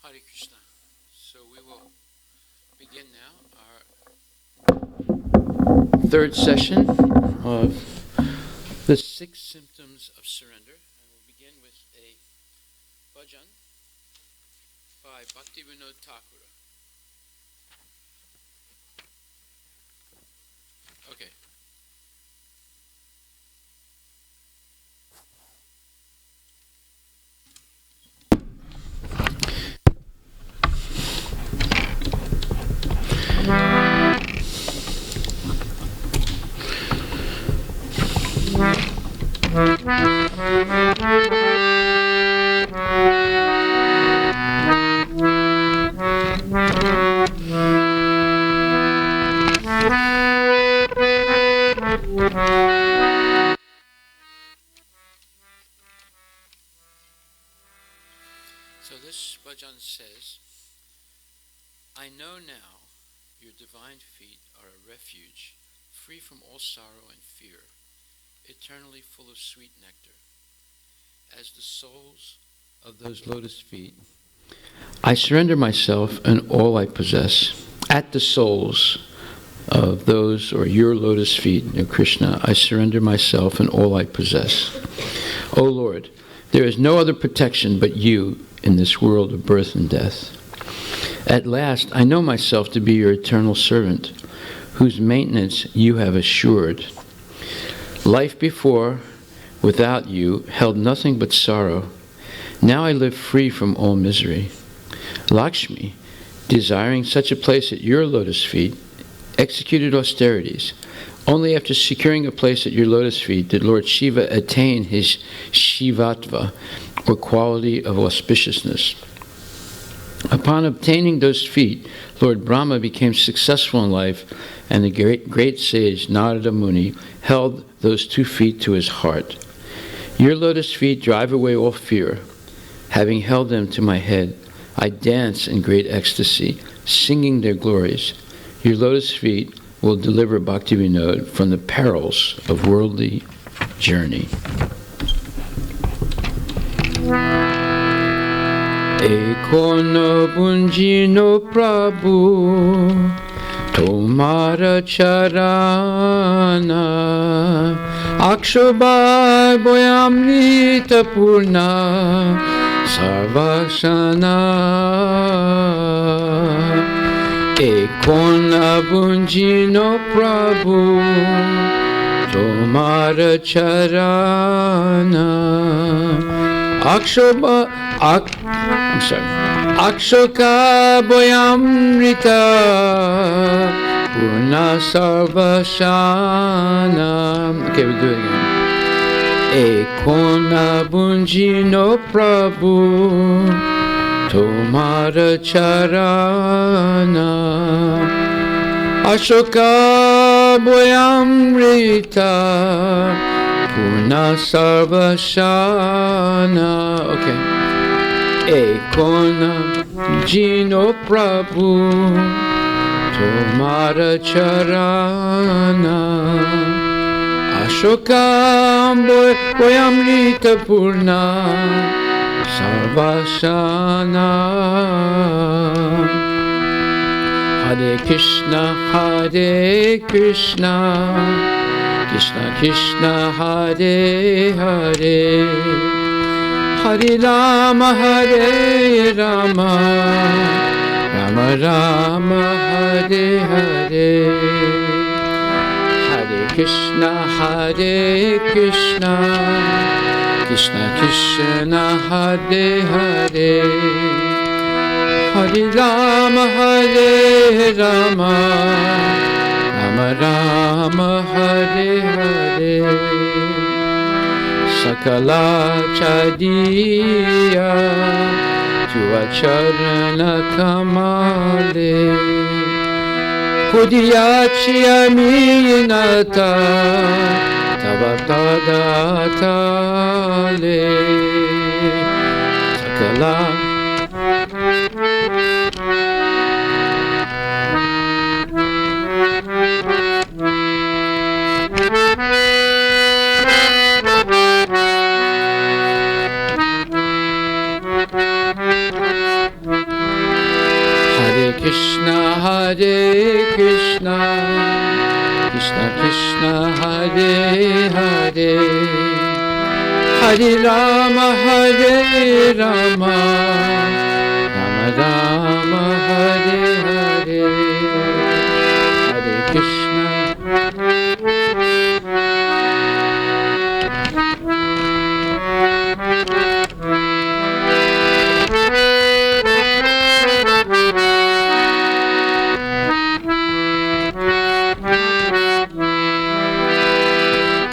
Hare Krishna. So we will begin now our third session of the 6 symptoms of surrender. And we'll begin with a bhajan by Bhaktivinoda Thakur. Okay. So this bhajan says, I know now your divine feet are a refuge, free from all sorrow and fear, eternally full of sweet nectar. As the soles of those lotus feet, I surrender myself and all I possess. At the soles of those, or your lotus feet, O Krishna, I surrender myself and all I possess. O Lord, there is no other protection but you in this world of birth and death. At last, I know myself to be your eternal servant, whose maintenance you have assured. Life before, without you, held nothing but sorrow. Now I live free from all misery. Lakshmi, desiring such a place at your lotus feet, executed austerities. Only after securing a place at your lotus feet did Lord Shiva attain his Shivatva, or quality of auspiciousness. Upon obtaining those feet, Lord Brahma became successful in life, and the great sage Narada Muni held those 2 feet to his heart. Your lotus feet drive away all fear. Having held them to my head, I dance in great ecstasy, singing their glories. Your lotus feet will deliver Bhaktivinoda from the perils of worldly journey. Ekono bunjino Prabhu, tomara charana, akshobai boyamrita purna, sarvashana. Ekona bunjino Prabhu, tomara charana, Akshoka boyamrita purna sarvashana. Okay, we'll do it again. Ekona bunjino Prabhu, tomara charana, Ashoka boyamrita purna sarvashana. Okay. Ekona Jino Prabhu, tomara charana, Ashoka boyamrita purna sarvashana. Hare Krishna, Krishna Krishna, Hare Hare, Hare Rama, Hare Rama, Rama Rama, Hare Hare, Hare Krishna, Krishna Krishna, Hare Hare, Hare Rama, Hare Rama, Rama Rama, Hare Hare. Sakala chadiya tua charana kamale, pudiyachi aminata tava padatale. Sakala Krishna, Krishna Krishna, Hare Hare, Hare Rama, Hare Rama, Rama Rama, Hare Hare, Hare Krishna.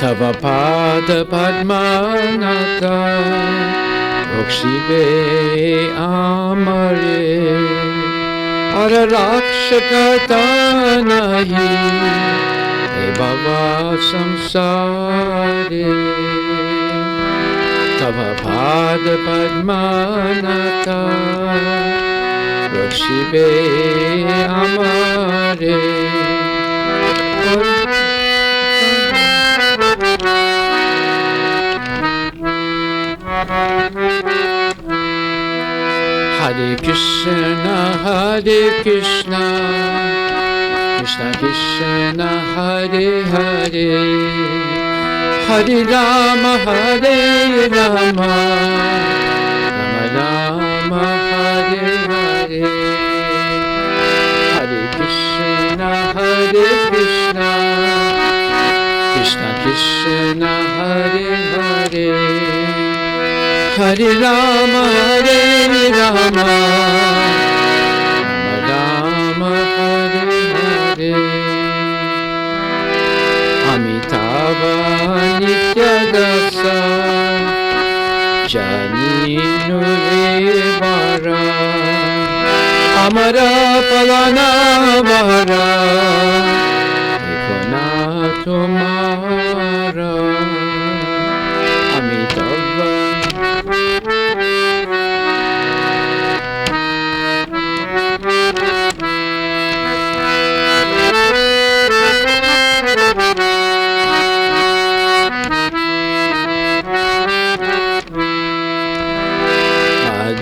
Tava pada padmanata Rokshibe amare Ararakshakata nahi He bhava samsare Tava pada padmanata Rokshibe amare Hare Krishna, Hare Krishna, Krishna Krishna, Hare Hare, Hare Rama, Hare Rama, Rama Rama, Hare Hare, Hare Krishna, Hare Krishna, Krishna Krishna, Hare Hare, Hare Rama, Hare Rama, Rama Rama, Hare Hare. Amitabha Nitya Dasa Janinu Vara Amara Palana Vara Ekona Tumara Amitabha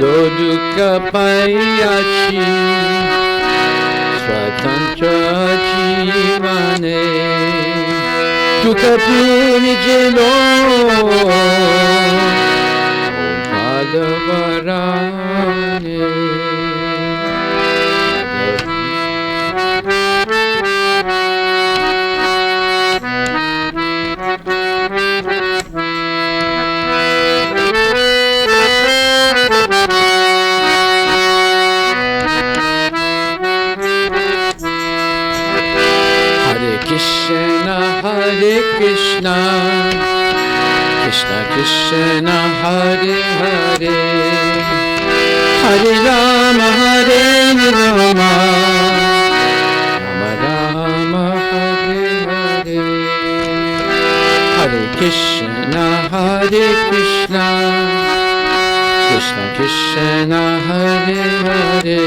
Dukkha payachi Swatantra jivane Dukkha punijelo Padavarane Krishna, Hare Krishna, Krishna Krishna, Hare Hare, Hare Rama, Hare Rama, Rama Rama, Hare Hare, Hare Krishna, Hare Krishna, Krishna Krishna, Hare Hare,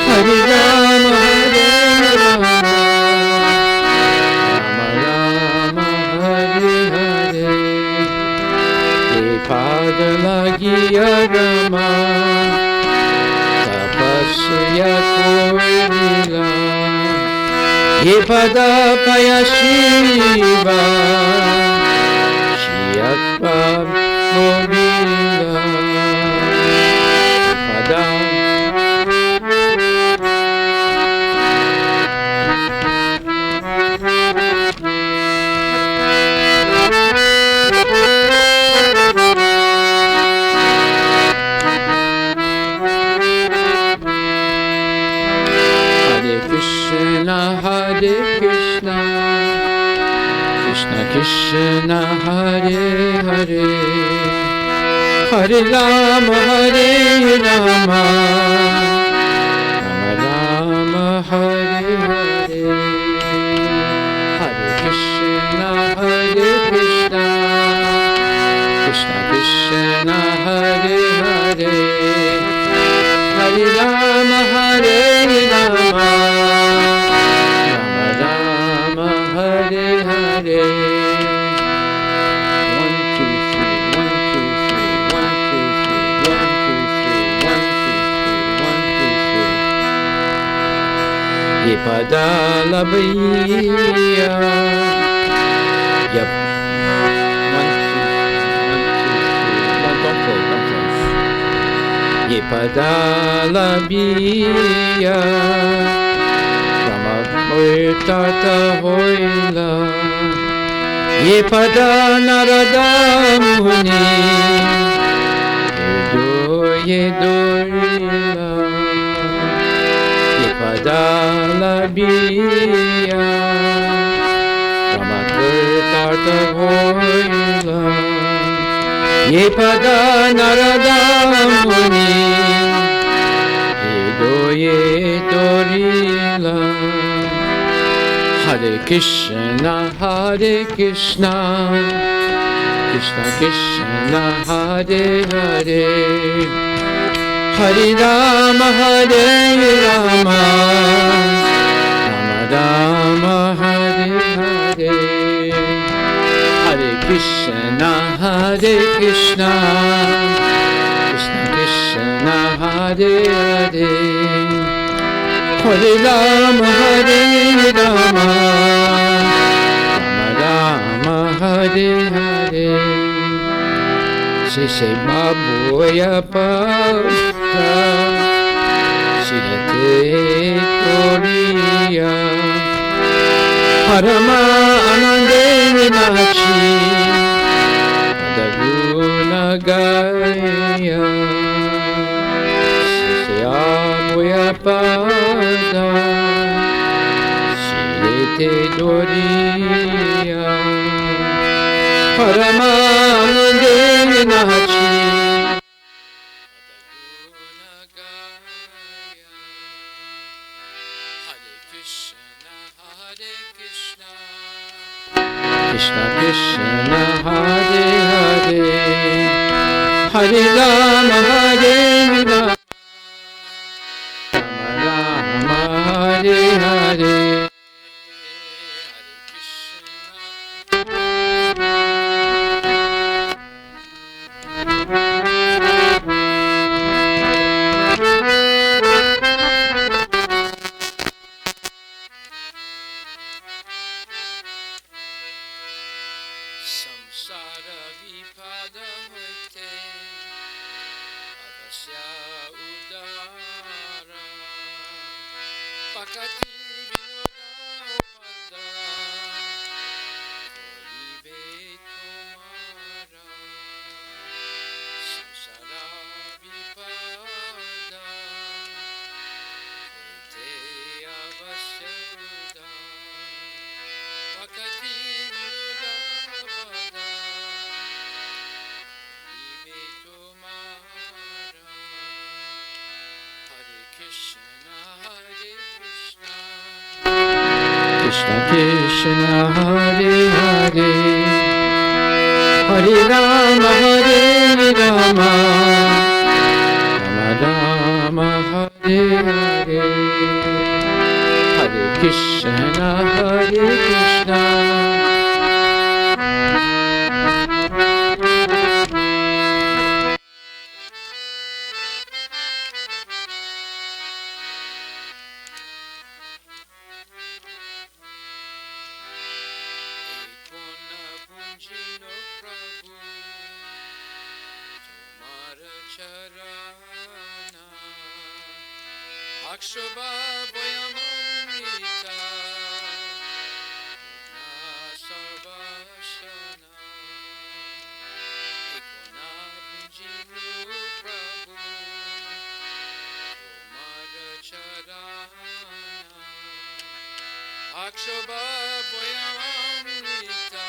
Hare Rama, Hare Rama. Pada lagiya Rama Tapasya korila Ye pada paya Shiva Shiyatva mobila Pada Krishna, Hare Krishna, Krishna Krishna, Hare Hare, Hare Rama, Hare Rama, Rama Rama, Hare Hare, Hare Krishna, Hare Krishna, Krishna Krishna, Hare Hare, Hare Rama, Hare Rama. Hare Hare. 1, 2, 3, 1, 2, 3, 1, 2, 3, 1, 2, 3, 1, 2, 3, 1, 2, 3. Ye Yepadalabiya. Yep. One, two, one, don't close. Yepadalabiya. Ramamurtata hoila. Yepada narada muni. Yedorila. Yepadalabiya. Ramamurtata hoila. Yepada narada muni. Yedorila. Hare Krishna, Krishna Krishna, Hare Hare, Hare Rama, Rama Rama, Hare Hare, Hare Krishna, Krishna Krishna, Hare Hare, Hare Rama, Rama Rama, Hare Hare. Shri Babuya Pata Shirate Koriya Parama Anande Nachi Adaguna Gaya Shri Babuya Pata Shirate Doriya Paramanande Nachi Adaguna Gaya. Hare Krishna, Krishna Krishna, Hare Hare, Hare Rama, Rama Hare Hare. Samsara vipada hoite avasya udara pakati vinoda upada koribe tumara. Samsara vipada hoite avasya udara pakati Krishna Krishna, Hare Hare, Hare Rama, Rama Rama, Hare Hare, Hare Krishna, Hare Krishna. Prabhu, Tumara Charana, Akshobha Boyamamrita, Purna Sarvashana, Ekona Punjinu Prabhu, Tumara Charana, Akshobha Boyamamrita,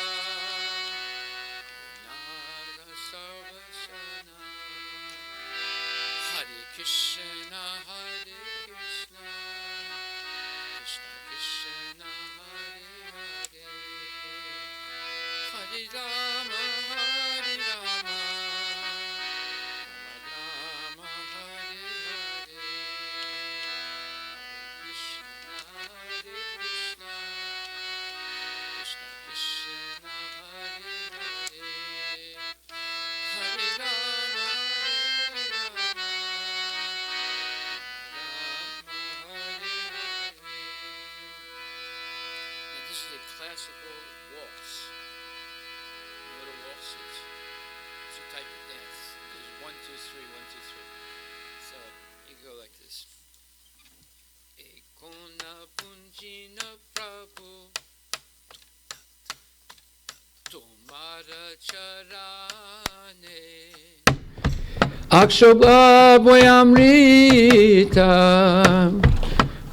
Hare Krishna, Krishna Krishna, Hare Hare, Hare Rama, Rama Rama, Hare Hare, Krishna, Krishna Krishna, Hare Hare, Hare Rama, Rama Rama, Hare Hare. classical waltz. You know what a waltz is? It's a type of dance. It goes 1, 2, 3, 1, 2, 3. So you go like this. Ekona punjina Prabhu Tomara charane Akshobhayamrita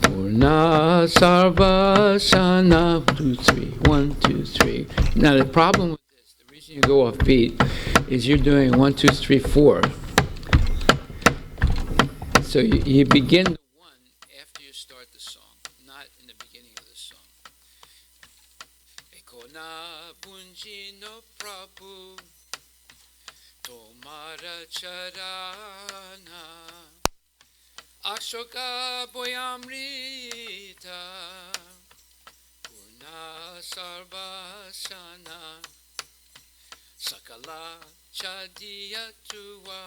Purna sarvasana 2, 3, 1, 2, 3. Now the problem with this, the reason you go off beat is you're doing 1, 2, 3, 4. So you begin the 1 after you start the song, not in the beginning of the song. Ekona punjino Prabhu Tomara charana Ashoka boyamrita Purna sarvasana Sakala chadiya tuwa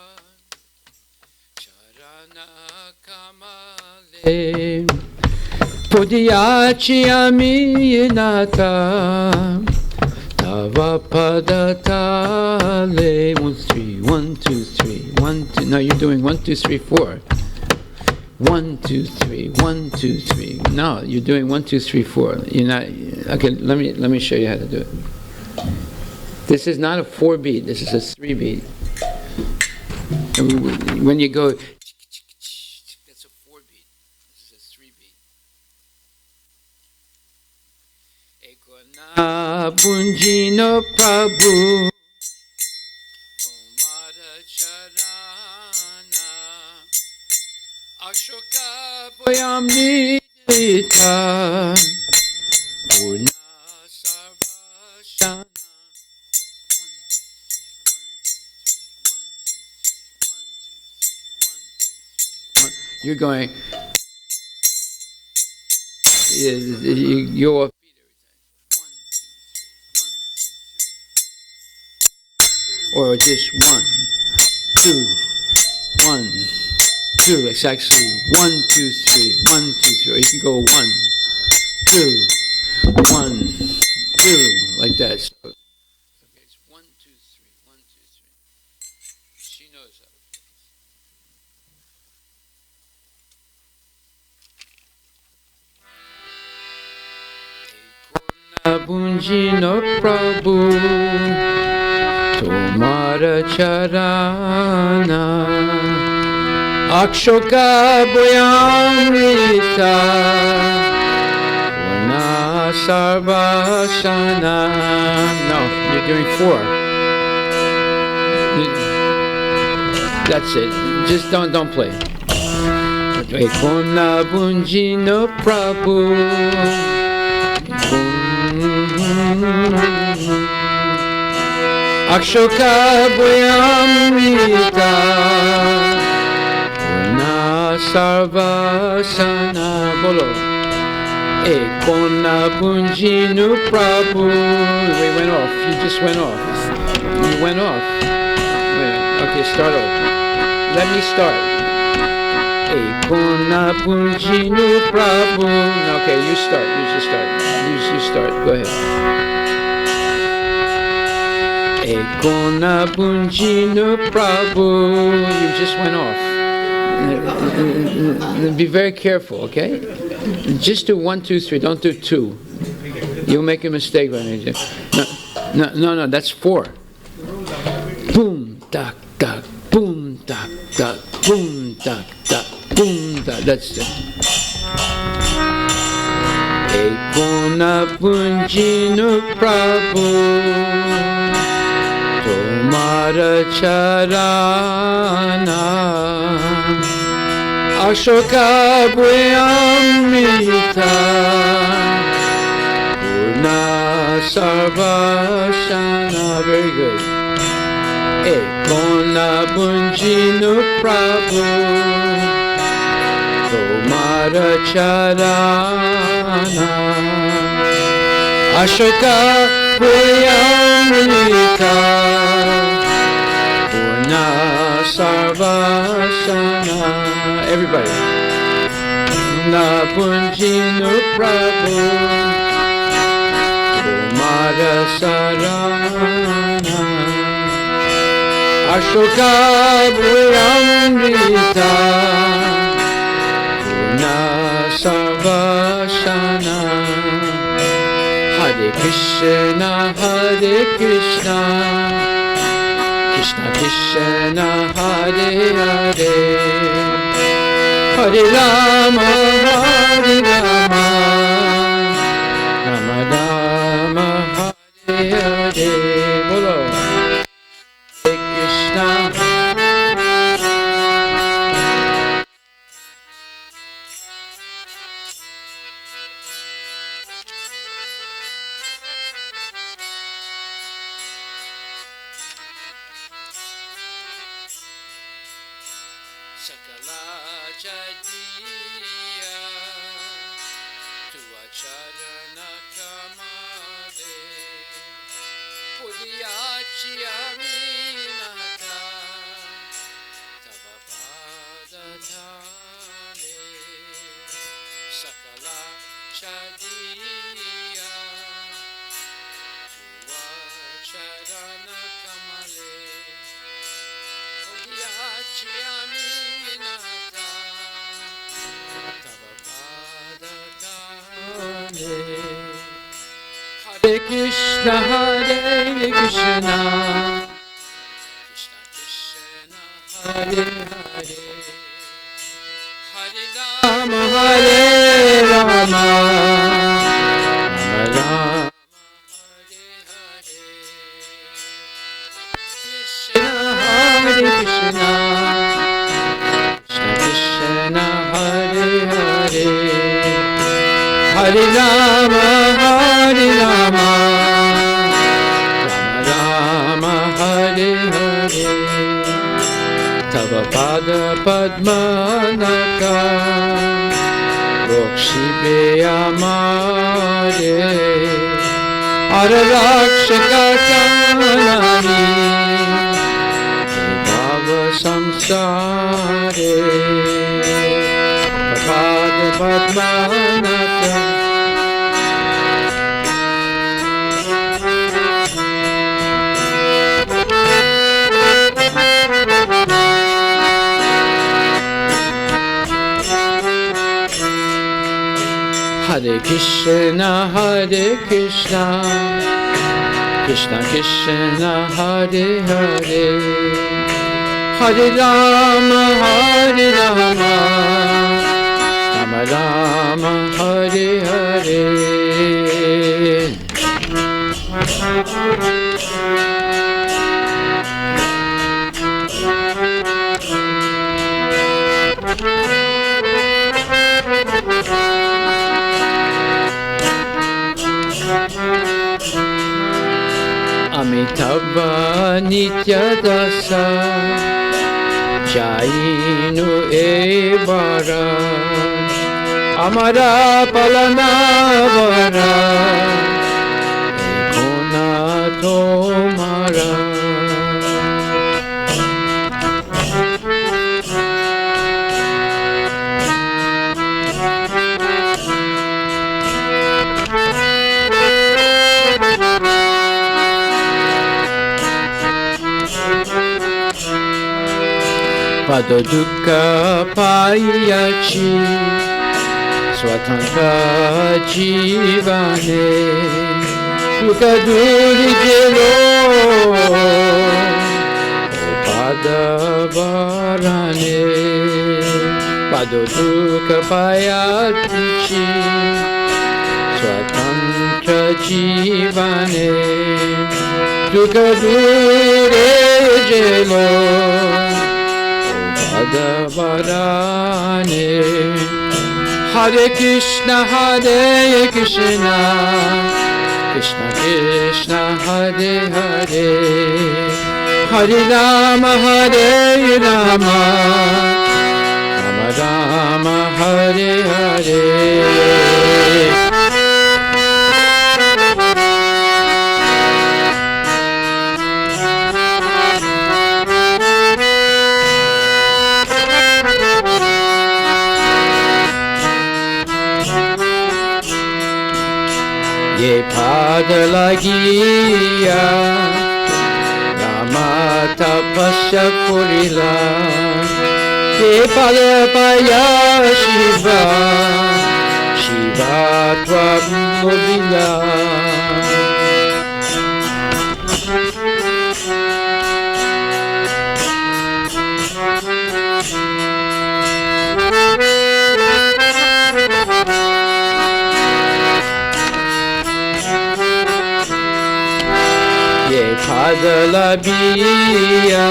Charana kamale Podiyachi aminata Tava padatale 1, 3, 1, 2, 3, 1, 2. No, you're doing 1, 2, 3, 4. 1, 2, 3, 1, 2, 3. No, you're doing 1, 2, 3, 4. You're not. Okay, let me show you how to do it. This is not a 4 beat. This is a 3 beat. When you go, that's a 4 beat. This is a 3 beat. Ekona punjino Prabhu Tomara charana Ashoka boyamrita Purna sarvashana. You're going, you go off beat every time. 1, 2, 3, 1, 2, 3, 1, 2, 3. Or just 1, 2, 1, 2. It's actually 1, 2, 3, 1, 2, 3. Or you can go 1, 2, 1, 2, like that. So, okay, it's 1, 2, 3, 1, 2, 3. She knows how to play. Punjino Prabhu Tomara charana Akshoka boyamrita Purna sarvasana. No, you're doing 4. That's it. Just don't play. Ekona punjino Prabhu Akshoka boyamrita Purna sarvasana. Bolo. Ekona punjino Prabhu. We went off. You just went off. You went off. Wait. Okay, start over. Let me start. Ekona punjino Prabhu. Okay, you start. You just start. You start. Go ahead. Ekona punjino Prabhu. You just went off. Be very careful, okay? Just do 1, 2, 3. Don't do 2. You'll make a mistake when you do. No. That's 4. Boom, tak, tak. Boom, tak, tak. Boom, tak, tak. Boom, tak. That's it. Ekona punjino Prabhu Tomara charana Ashoka boyamrita Purna sarvashana. Very good. Ekona punjino Prabhu Tomara charana Ashoka boyamrita Purna sarvasana. Everybody. Na punjino Prabhu Narasarana Ashoka Bhuramrita Purna Sarvashana Hare Krishna Hare Krishna Krishna Krishna Hare Hare Hare Rama Hare Rama Rama Rama Hare Hare Bolo Hare Krishna Sakala Jadiya Tua Charana Kamale Pudiyachi Aminata Tava Padatale Sakala Jadiya Tua Charana Kamale Pudiyachi Aminata Tava Padatale Hare Krishna Hare Krishna Krishna Krishna Hare Hare Hare Rama Hare Rama Rama Rama Hare Hare Krishna Hare Krishna Krishna Krishna Hare Hare Hare Rama Hare Rama Rama Rama Hare Hare Tava Pada Padma Naka Rokshibe Amare Ararakshaka Tanani Bhava Samsare Pada Padma Naka Hare Krishna Hare Krishna Krishna Krishna Hare Hare Hare Rama Hare Rama Rama Rama Hare Hare Amitabha Nitya Dasa Jainu Evara Amara Palanavara Ekona Tomara Pado Dukkha Payachi Swatantra Jivane Dukkha Durigelo Pada Varane Pado Dukkha Payachi Swatantra Jivane Dukkha Durigelo Adavarane Hare Krishna Hare Krishna Krishna Krishna Hare Hare Hare Rama Hare Rama Rama Rama Hare Hare Padalagiya Rama tapasya korila Te padapaya Shiva Shiva tvamobila Padalabiya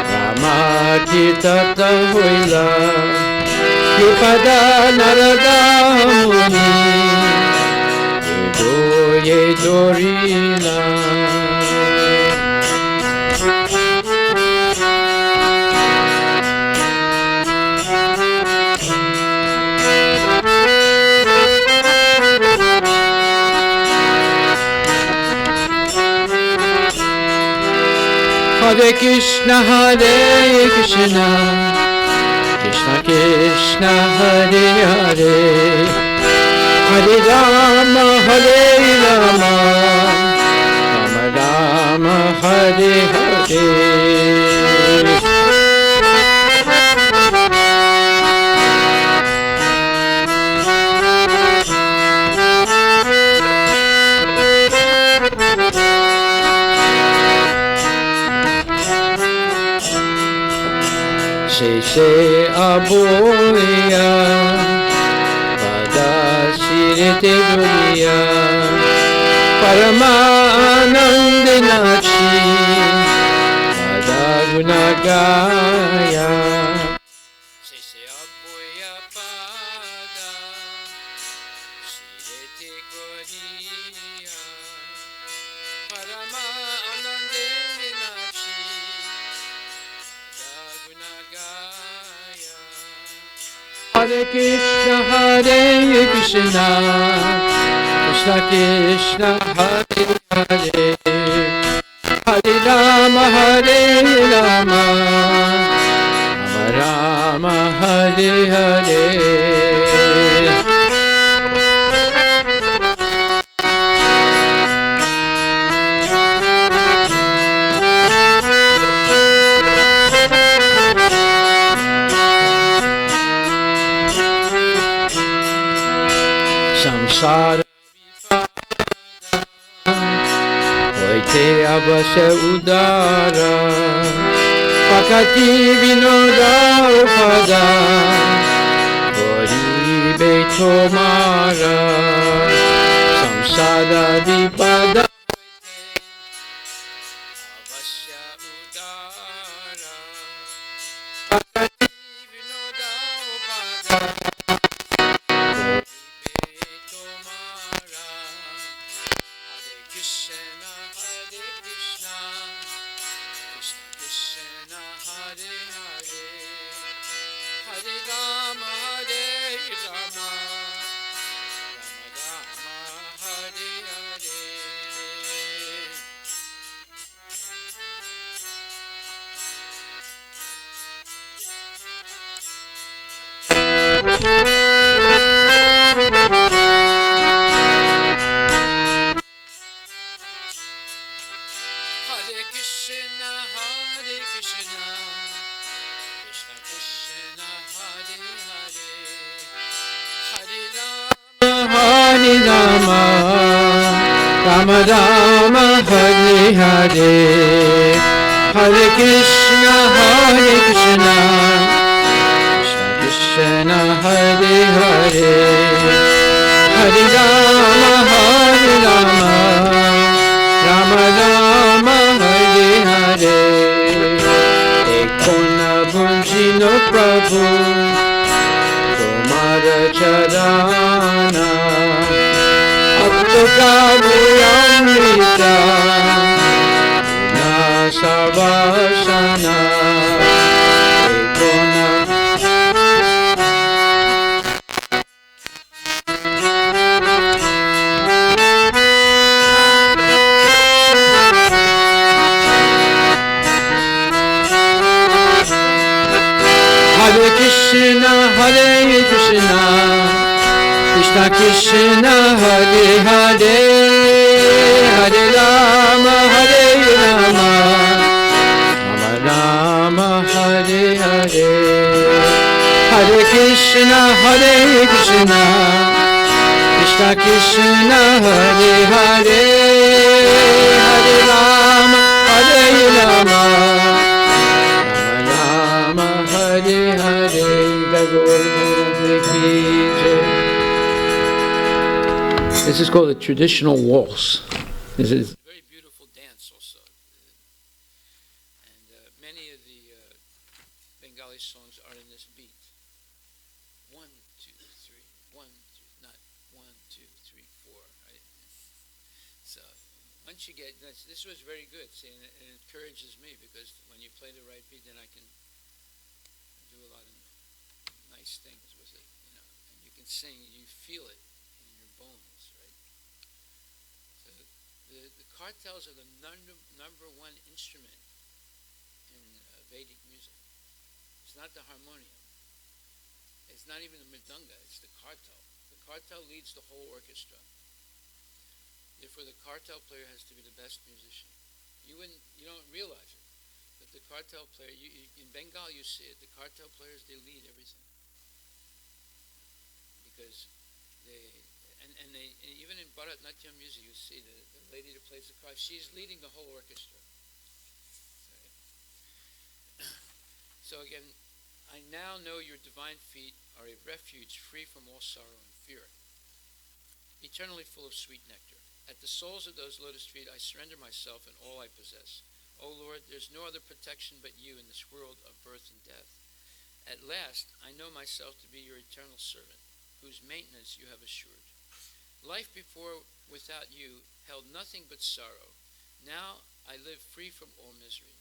Rama Kirtata Hoila Kripada Narada Muni Yedo Yedorila Hare Krishna, Krishna Krishna, Hare Hare, Hare Rama, Rama Rama, Hare Hare. Se aboya pada sirete dunia Paramanandinachi pada gunagaya Se aboya pada sirete dunia Paramanandinachi Hare Krishna, Krishna Krishna, Hare Hare, Hare Rama, Rama Rama, Hare Hare. Samsara Hoite abasya udara Pakati vinoda upada Hori betomara Samsara vipada Abasya udara Pakati vinoda upada Rama Rama, Hare Hare, Hare Krishna, Krishna Krishna, Hare Hare, Hare Rama, Rama Rama, Hare Hare. Ekona Bunjino Prabhu, Tomara Charana Abdukabhyamrita Nasavasana Ekona Hare Krishna, Krishna Krishna Krishna Hare Hare, Hare Rama Hare Rama, Rama Rama Hare Hare, Hare Krishna Krishna Krishna Hare Hare, Hare Rama Hare Rama, Rama Rama Hare Hare. This is called a traditional waltz. This is a very beautiful dance also. And many of the Bengali songs are in this beat. 1, 2, 3, 1, 2, not 1, 2, 3, 4. Right? So once you get this was very good. See, and it encourages me because when you play the right beat, then I can do a lot of nice things with it, and you can sing, you feel it in your bones, right? So the kartals are the number one instrument in Vedic music. It's not the harmonium. It's not even the mridanga, it's the kartal. The kartal leads the whole orchestra. Therefore, the kartal player has to be the best musician. You don't realize it, but the kartal player, in Bengal you see it, the kartal players, they lead everything. Because they even in Bharatanatyam music, you see the lady that plays the kartal, she's leading the whole orchestra. So again, I now know your divine feet are a refuge free from all sorrow and fear, eternally full of sweet nectar. At the soles of those lotus feet, I surrender myself and all I possess. O Lord, there's no other protection but you in this world of birth and death. At last, I know myself to be your eternal servant, whose maintenance you have assured. Life before, without you, held nothing but sorrow. Now I live free from all misery.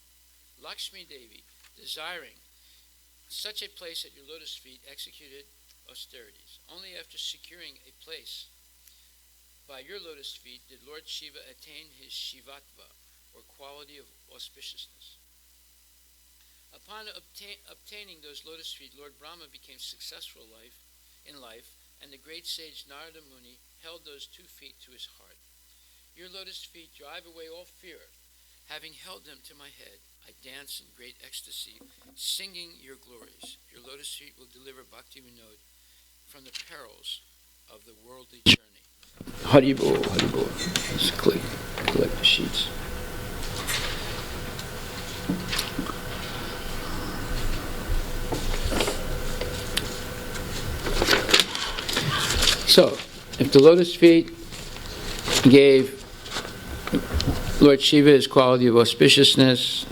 Lakshmi Devi, desiring such a place at your lotus feet, executed austerities. Only after securing a place by your lotus feet did Lord Shiva attain his Shivatva, or quality of auspiciousness. Upon obtaining those lotus feet, Lord Brahma became successful in life, and the great sage Narada Muni held those 2 feet to his heart. Your lotus feet drive away all fear. Having held them to my head, I dance in great ecstasy, singing your glories. Your lotus feet will deliver Bhakti Vinod from the perils of the worldly journey. Haribol, Haribol. Let's collect the sheets. So, if the lotus feet gave Lord Shiva his quality of auspiciousness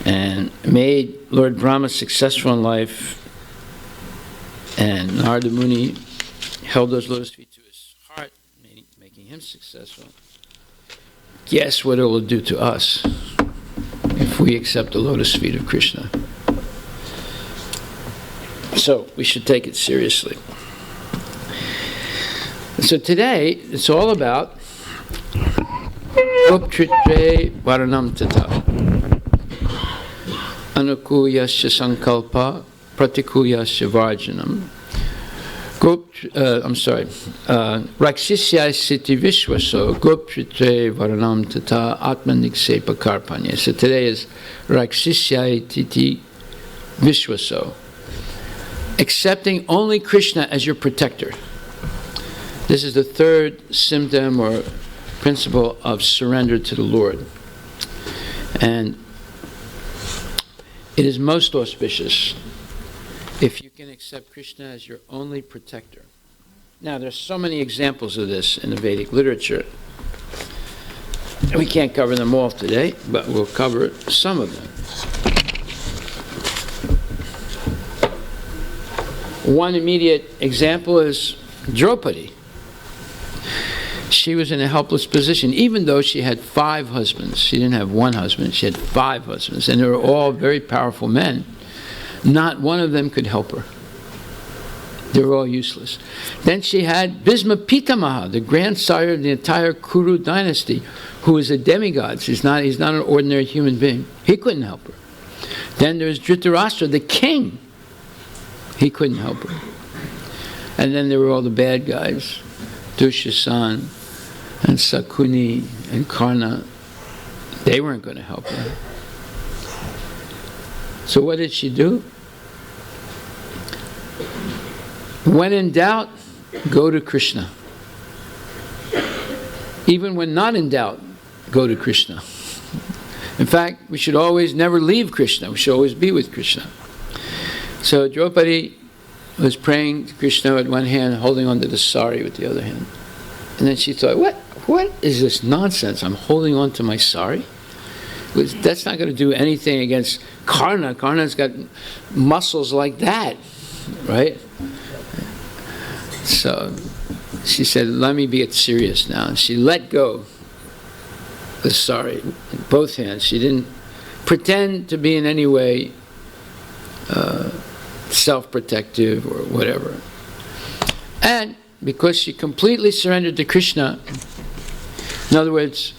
and made Lord Brahma successful in life, and Narada Muni held those lotus feet to his heart, making him successful, guess what it will do to us if we accept the lotus feet of Krishna? So we should take it seriously. So today, it's all about Goptritre Varanam Tata Anukuyasya Sankalpa Pratikuyasya Varjanam Raksisya Siti Vishwaso Goptritre Varanam Tata Atmaniksepa Karpanya. So today is Raksisya Titi Vishwaso, accepting only Krishna as your protector. This is the third symptom or principle of surrender to the Lord. And it is most auspicious if you can accept Krishna as your only protector. Now, there's so many examples of this in the Vedic literature. We can't cover them all today, but we'll cover some of them. One immediate example is Draupadi. She was in a helpless position, even though she had 5 husbands. She didn't have one husband, she had 5 husbands, and they were all very powerful men. Not one of them could help her. They were all useless. Then she had Bhisma Pitamaha, the grandsire of the entire Kuru dynasty, who is a demigod. He's not an ordinary human being. He couldn't help her. Then there's Dhritarashtra, the king. He couldn't help her. And then there were all the bad guys, Dushasan and Sakuni and Karna. They weren't going to help her. So what did she do? When in doubt, go to Krishna. Even when not in doubt, go to Krishna. In fact, we should always never leave Krishna. We should always be with Krishna. So Draupadi was praying to Krishna with one hand, holding onto the sari with the other hand. And then she thought, what is this nonsense? I'm holding on to my sari? That's not going to do anything against Karna. Karna's got muscles like that, right? So she said, let me get serious now. And she let go the sari in both hands. She didn't pretend to be in any way self-protective or whatever. And because she completely surrendered to Krishna, in other words,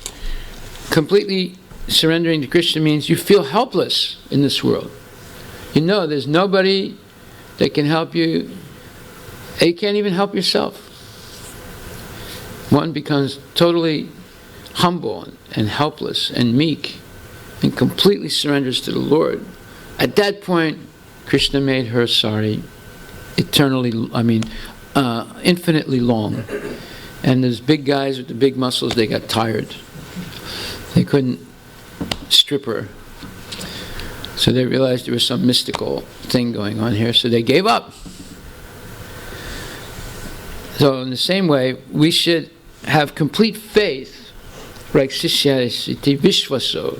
completely surrendering to Krishna means you feel helpless in this world. You know there's nobody that can help you. You can't even help yourself. One becomes totally humble and helpless and meek and completely surrenders to the Lord. At that point, Krishna made her sari infinitely long. And those big guys with the big muscles, they got tired. They couldn't strip her. So they realized there was some mystical thing going on here, so they gave up. So in the same way, we should have complete faith, like Sishyasiti Vishvaso.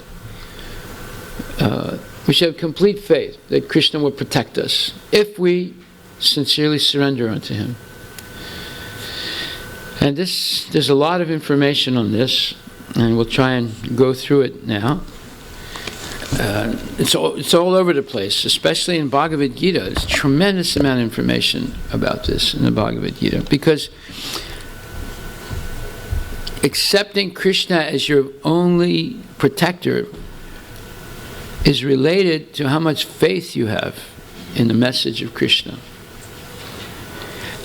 We should have complete faith that Krishna will protect us if we sincerely surrender unto Him. And there's a lot of information on this, and we'll try and go through it now. It's all over the place, especially in Bhagavad Gita. There's a tremendous amount of information about this in the Bhagavad Gita, because accepting Krishna as your only protector is related to how much faith you have in the message of Krishna.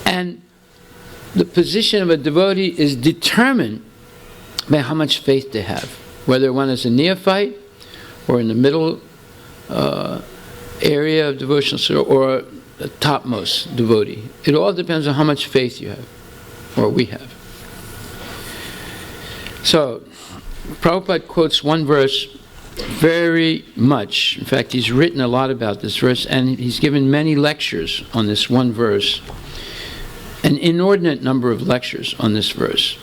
And the position of a devotee is determined by how much faith they have, whether one is a neophyte or in the middle area of devotional service or the topmost devotee. It all depends on how much faith you have, or we have. So, Prabhupada quotes one verse very much. In fact, he's written a lot about this verse, and he's given many lectures on this one verse. An inordinate number of lectures on this verse.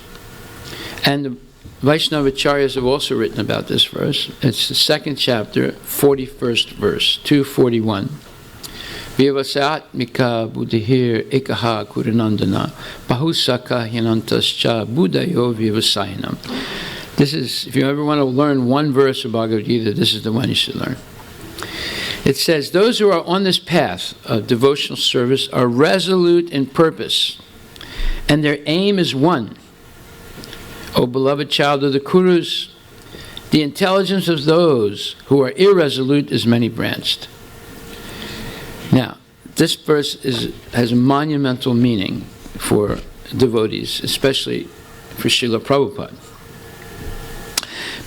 And the Vaishnavacharyas have also written about this verse. It's the second chapter, 41st verse, 241. Vyavasatmika buddhihir ekaha kuranandana bahusaka hinantascha buddhayo vyavasayanam. This is, if you ever want to learn one verse of Bhagavad Gita, this is the one you should learn. It says, those who are on this path of devotional service are resolute in purpose, and their aim is one. O beloved child of the Kurus, the intelligence of those who are irresolute is many-branched. Now, this verse has a monumental meaning for devotees, especially for Srila Prabhupada.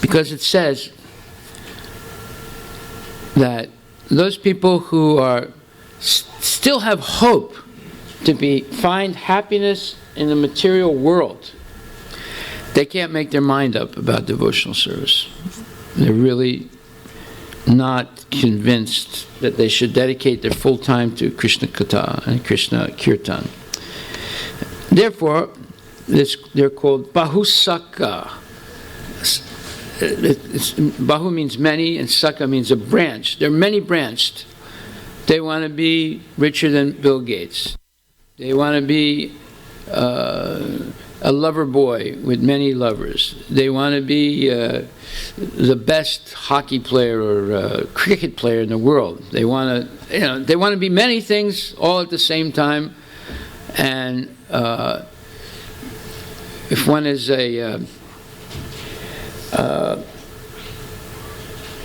Because it says that those people who are still have hope to find happiness in the material world, they can't make their mind up about devotional service. They're really not convinced that they should dedicate their full time to Krishna Katha and Krishna Kirtan. Therefore, they're called Bahusaka. Bahu means many, and Saka means a branch. They're many-branched. They want to be richer than Bill Gates. They want to be a lover boy with many lovers. They want to be the best hockey player or cricket player in the world. They want to be many things all at the same time. And if one is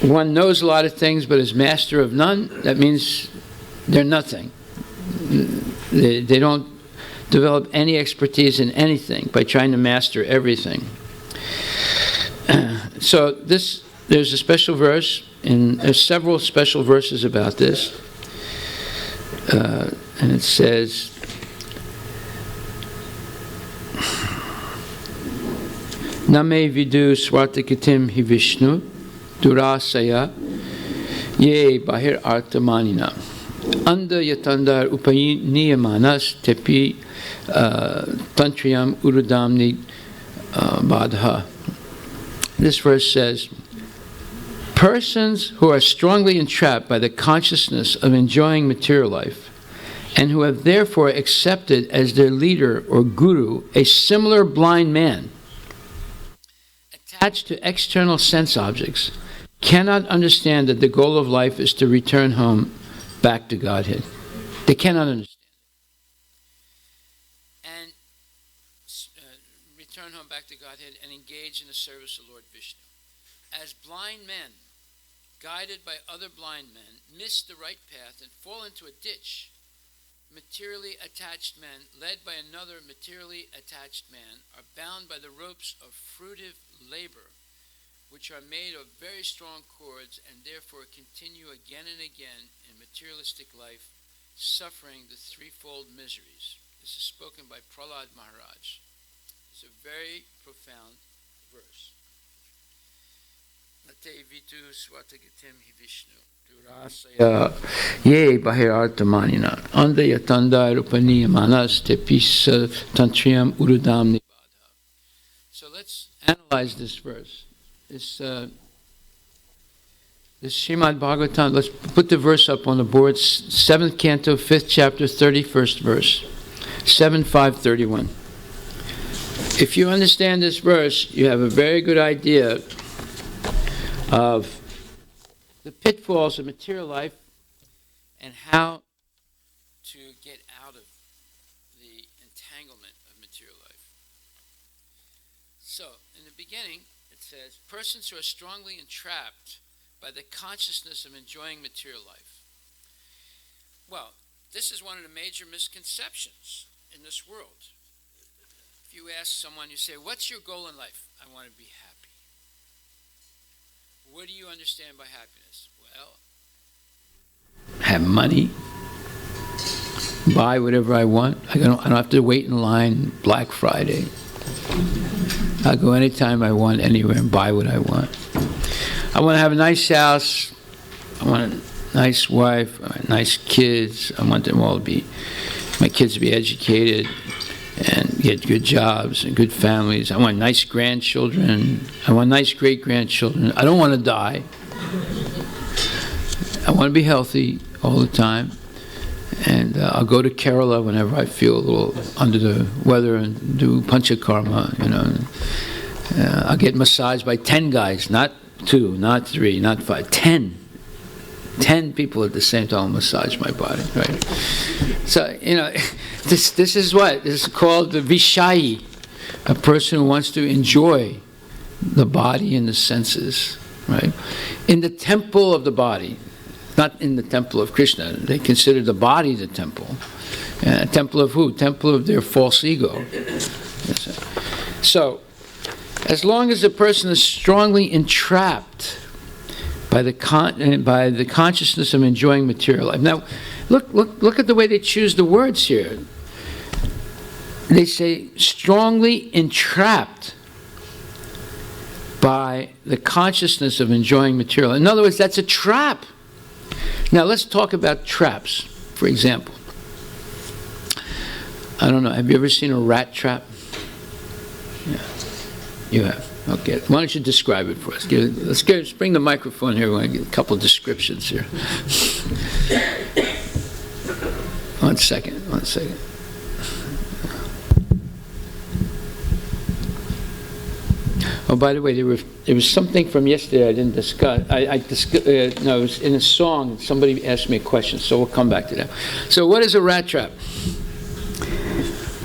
one knows a lot of things but is master of none, that means they're nothing. They don't develop any expertise in anything by trying to master everything. So there's a special verse, and there's several special verses about this. And it says, Name vidu swartakatim hi Vishnu durasaya ye bahir artamanina anda yatandar upayiniyamanas tepi tantriyam urudamni badha. This verse says, persons who are strongly entrapped by the consciousness of enjoying material life and who have therefore accepted as their leader or guru a similar blind man attached to external sense objects cannot understand that the goal of life is to return home back to Godhead. They cannot understand. And return home back to Godhead and engage in the service of Lord Vishnu. As blind men, guided by other blind men, miss the right path and fall into a ditch, materially attached men, led by another materially attached man, are bound by the ropes of fruitive labor, which are made of very strong cords, and therefore continue again and again in materialistic life, suffering the threefold miseries. This is spoken by Prahlad Maharaj. It's a very profound verse. Nate vitu swatagatim hi Vishnu durasaya ye bahirartamanina anda yatanda rupaniyamanas tepisa tantriyam urudam nibadha. So let's analyze this verse. This Srimad Bhagavatam, let's put the verse up on the board, 7th canto, 5th chapter, 31st verse, 7.5.31. If you understand this verse, you have a very good idea of the pitfalls of material life and how to get out of the entanglement of material life. So, in the beginning, it says, persons who are strongly entrapped by the consciousness of enjoying material life. Well, this is one of the major misconceptions in this world. If you ask someone, you say, what's your goal in life? I want to be happy. What do you understand by happiness? Well, have money, buy whatever I want. I don't have to wait in line Black Friday. I'll go anytime I want, anywhere, and buy what I want. I want to have a nice house. I want a nice wife, nice kids. I want them all to be, my kids to be educated and get good jobs and good families. I want nice grandchildren. I want nice great-grandchildren. I don't want to die. I want to be healthy all the time. And I'll go to Kerala whenever I feel a little under the weather and do panchakarma, you know. I'll get massaged by 10 guys, not 2, not 3, not 5, 10. 10 people at the same time massage my body, right? So, you know, this is what? This is called the Vishayi, a person who wants to enjoy the body and the senses, right? In the temple of the body, not in the temple of Krishna. They consider the body the temple. Temple of who? Temple of their false ego. So, as long as a person is strongly entrapped by the consciousness of enjoying material life. Now, look at the way they choose the words here. They say strongly entrapped by the consciousness of enjoying material. In other words, that's a trap. Now, let's talk about traps, for example. I don't know, have you ever seen a rat trap? Yeah, you have. Okay, why don't you describe it for us? Let's bring the microphone here. We're going to get a couple of descriptions here. One second. Oh, by the way, there was something from yesterday I didn't discuss. No, it was in a song. Somebody asked me a question, so we'll come back to that. So, what is a rat trap?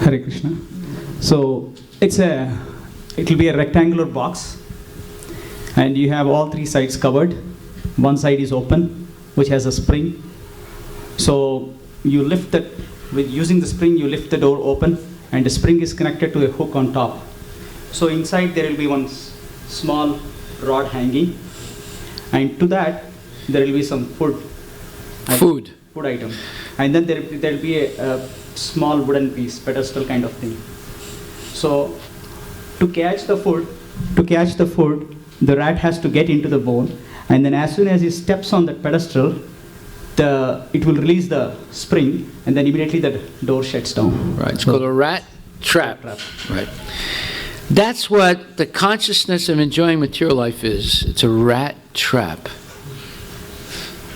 Hare Krishna. So, it will be a rectangular box, and you have all 3 sides covered. One side is open, which has a spring. So, you lift that with using the spring, you lift the door open, and the spring is connected to a hook on top. So inside there will be one small rod hanging, and to that there will be some food item, and then there will be a small wooden piece, pedestal kind of thing. So to catch the food, the rat has to get into the bone, and then as soon as he steps on that pedestal, it will release the spring, and then immediately the door shuts down. Right. It's called a rat trap. Right. That's what the consciousness of enjoying material life is. It's a rat trap.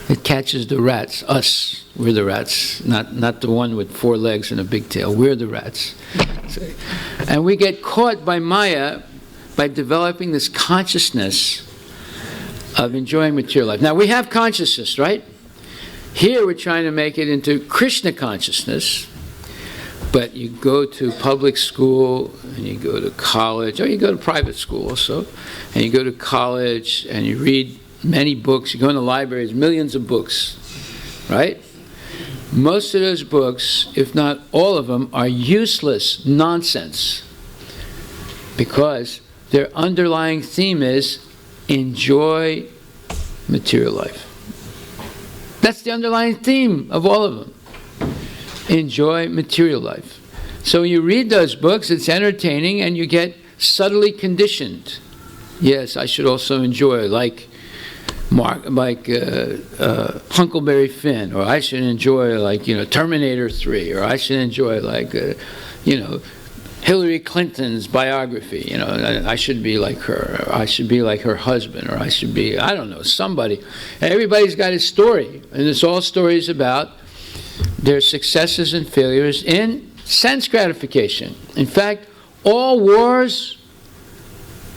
It catches the rats. Us, we're the rats, not the one with 4 legs and a big tail. We're the rats. And we get caught by Maya by developing this consciousness of enjoying material life. Now, we have consciousness, right? Here we're trying to make it into Krishna consciousness, but you go to public school, and you go to college, or you go to private school also, and you go to college, and you read many books. You go in the libraries, millions of books, right? Most of those books, if not all of them, are useless nonsense, because their underlying theme is enjoy material life. That's the underlying theme of all of them. Enjoy material life. So when you read those books, it's entertaining, and you get subtly conditioned. Yes, I should also enjoy, like Huckleberry Finn, or I should enjoy, like, Terminator 3, or I should enjoy, like, Hillary Clinton's biography. I should be like her, or I should be like her husband, or I should be, I don't know, somebody. And everybody's got his story, and it's all stories about their successes and failures in sense gratification. In fact, all wars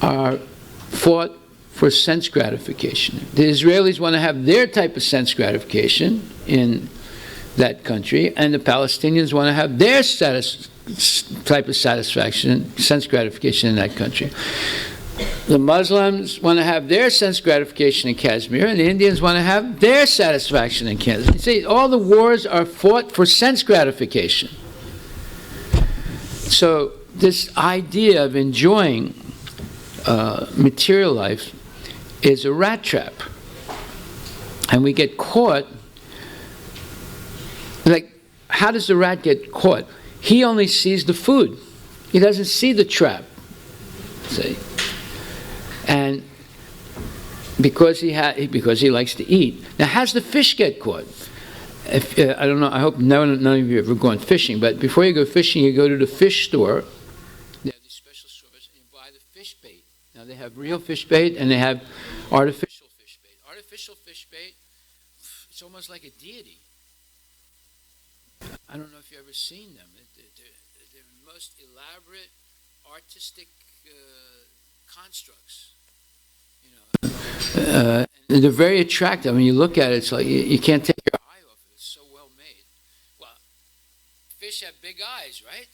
are fought for sense gratification. The Israelis want to have their type of sense gratification in that country, and the Palestinians want to have their type of satisfaction, sense gratification in that country. The Muslims want to have their sense gratification in Kashmir, and the Indians want to have their satisfaction in Kashmir. You see, all the wars are fought for sense gratification. So this idea of enjoying material life is a rat trap. And we get caught. Like, how does the rat get caught? He only sees the food. He doesn't see the trap. See? And because he likes to eat. Now, how's the fish get caught? I don't know, I hope none of you have ever gone fishing, but before you go fishing, you go to the fish store. They have these special stores, and you buy the fish bait. Now, they have real fish bait, and they have artificial fish bait. Artificial fish bait, it's almost like a deity. I don't know if you've ever seen them. They're the most elaborate artistic constructs. And they're very attractive. I mean, you look at it, it's like you can't take your eye off it. It's so well made. Well, fish have big eyes, right?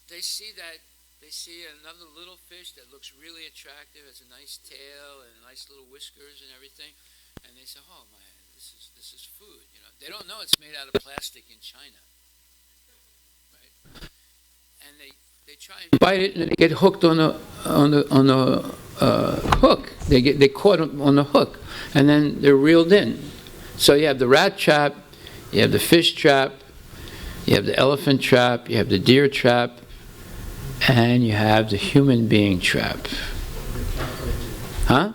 They see another little fish that looks really attractive, has a nice tail and nice little whiskers and everything, and they say, "Oh man, this is food." They don't know it's made out of plastic in China, right? And they try and bite it, and they get hooked on the hook. They caught on the hook, and then they're reeled in. So you have the rat trap, you have the fish trap, you have the elephant trap, you have the deer trap, and you have the human being trap. Huh?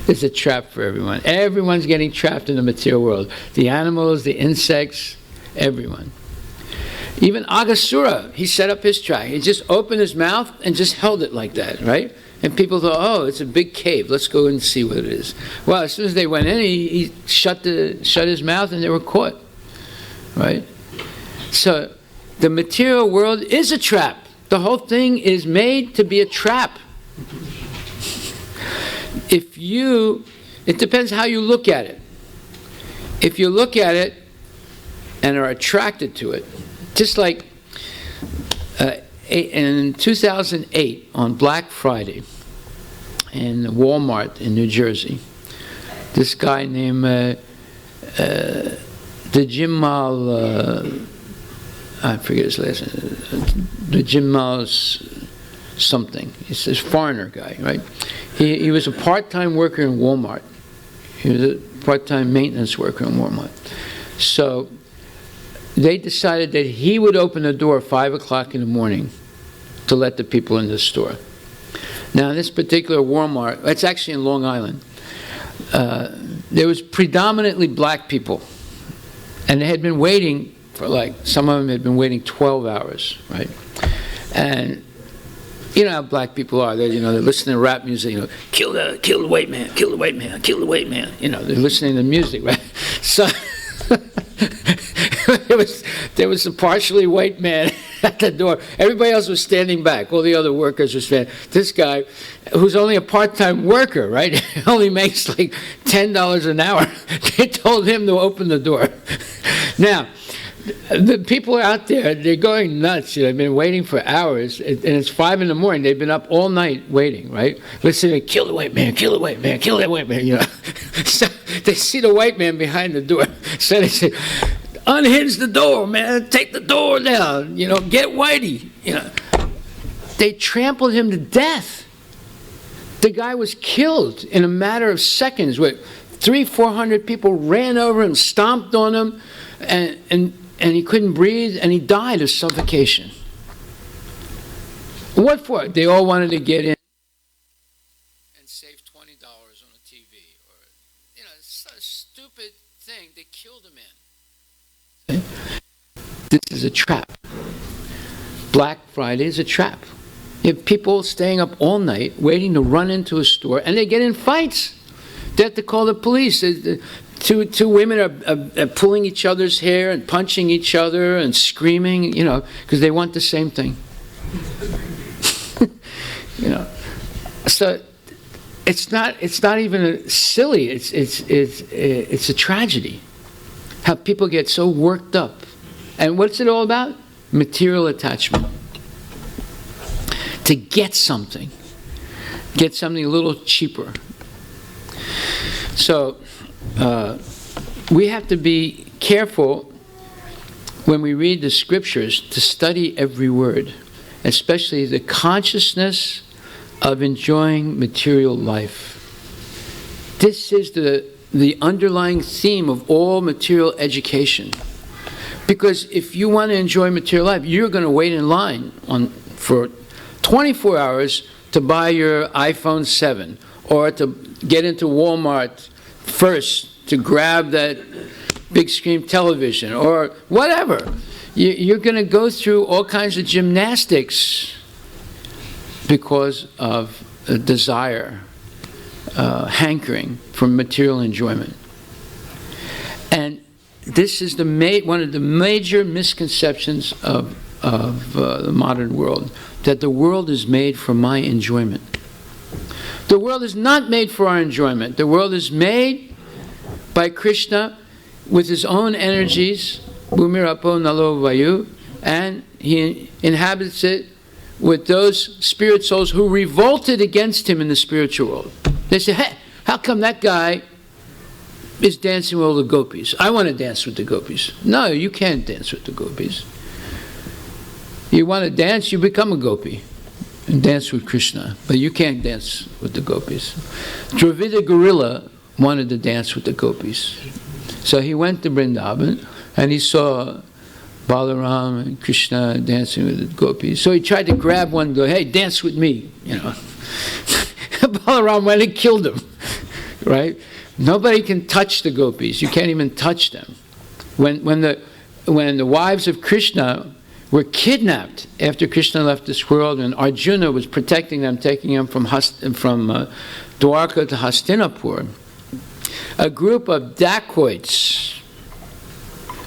There's a trap for everyone. Everyone's getting trapped in the material world. The animals, the insects, everyone. Even Aghasura, he set up his trap. He just opened his mouth and just held it like that, right? And people thought, oh, it's a big cave. Let's go and see what it is. Well, as soon as they went in, he shut his mouth, and they were caught, right? So the material world is a trap. The whole thing is made to be a trap. It depends how you look at it. If you look at it and are attracted to it, just like in 2008 on Black Friday in Walmart in New Jersey, this guy named the the Jimal, I forget his last name, the Jimal's something. He's this foreigner guy, right? He was a part-time worker in Walmart. He was a part-time maintenance worker in Walmart. So they decided that he would open the door at 5 o'clock in the morning to let the people in the store. Now, this particular Walmart, it's actually in Long Island, there was predominantly black people. And they had been waiting for, like, some of them had been waiting 12 hours, right? And you know how black people are. They're listening to rap music, kill the white man, kill the white man, kill the white man. They're listening to music, right? So there was a partially white man at the door. Everybody else was standing back. All the other workers were standing. This guy, who's only a part-time worker, right? Only makes like $10 an hour. They told him to open the door. Now, the people out there, they're going nuts. They've been waiting for hours, and it's 5 in the morning. They've been up all night waiting, right? Listening, kill the white man, kill the white man, kill that white man, So they see the white man behind the door. So they say, unhinge the door, man. Take the door down. Get Whitey. They trampled him to death. The guy was killed in a matter of seconds. With 300-400 people ran over him, stomped on him, and he couldn't breathe, and he died of suffocation. What for? They all wanted to get in and save $20 on a TV, or it's a stupid thing. They killed a man. This is a trap. Black Friday is a trap. You have people staying up all night waiting to run into a store, and they get in fights. They have to call the police. Two women are pulling each other's hair and punching each other and screaming, because they want the same thing. So it's not even silly. It's a tragedy. How people get so worked up, and what's it all about? Material attachment. To get something a little cheaper. So we have to be careful when we read the scriptures to study every word, especially the consciousness of enjoying material life. This is the underlying theme of all material education. Because if you want to enjoy material life, you're going to wait in line for 24 hours to buy your iPhone 7, or to get into Walmart first to grab that big screen television, or whatever. You're going to go through all kinds of gymnastics because of a desire, hankering for material enjoyment. And this is one of the major misconceptions of the modern world, that the world is made for my enjoyment. The world is not made for our enjoyment. The world is made by Krishna with his own energies, Bhumirapo Nalo Vayu, and he inhabits it with those spirit souls who revolted against him in the spiritual world. They say, hey, how come that guy is dancing with all the gopis? I want to dance with the gopis. No, you can't dance with the gopis. You want to dance, you become a gopi and dance with Krishna, but you can't dance with the gopis. Dravida Gorilla wanted to dance with the gopis. So he went to Vrindavan and he saw Balaram and Krishna dancing with the gopis. So he tried to grab one and go, hey, dance with me, Balaram went and killed him, right? Nobody can touch the gopis. You can't even touch them. When the wives of Krishna were kidnapped after Krishna left this world, and Arjuna was protecting them, taking them from Dwarka to Hastinapur, a group of dacoits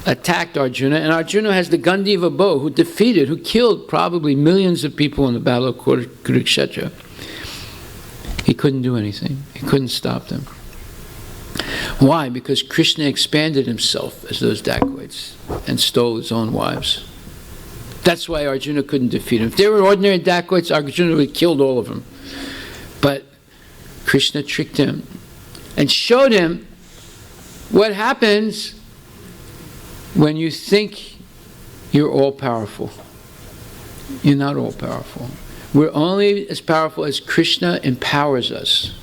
attacked Arjuna, and Arjuna has the Gandiva bow, who killed probably millions of people in the Battle of Kurukshetra. He couldn't do anything. He couldn't stop them. Why? Because Krishna expanded himself as those dacoits and stole his own wives. That's why Arjuna couldn't defeat him. If they were ordinary dacoits, Arjuna would have killed all of them. But Krishna tricked him and showed him what happens when you think you're all-powerful. You're not all-powerful. We're only as powerful as Krishna empowers us.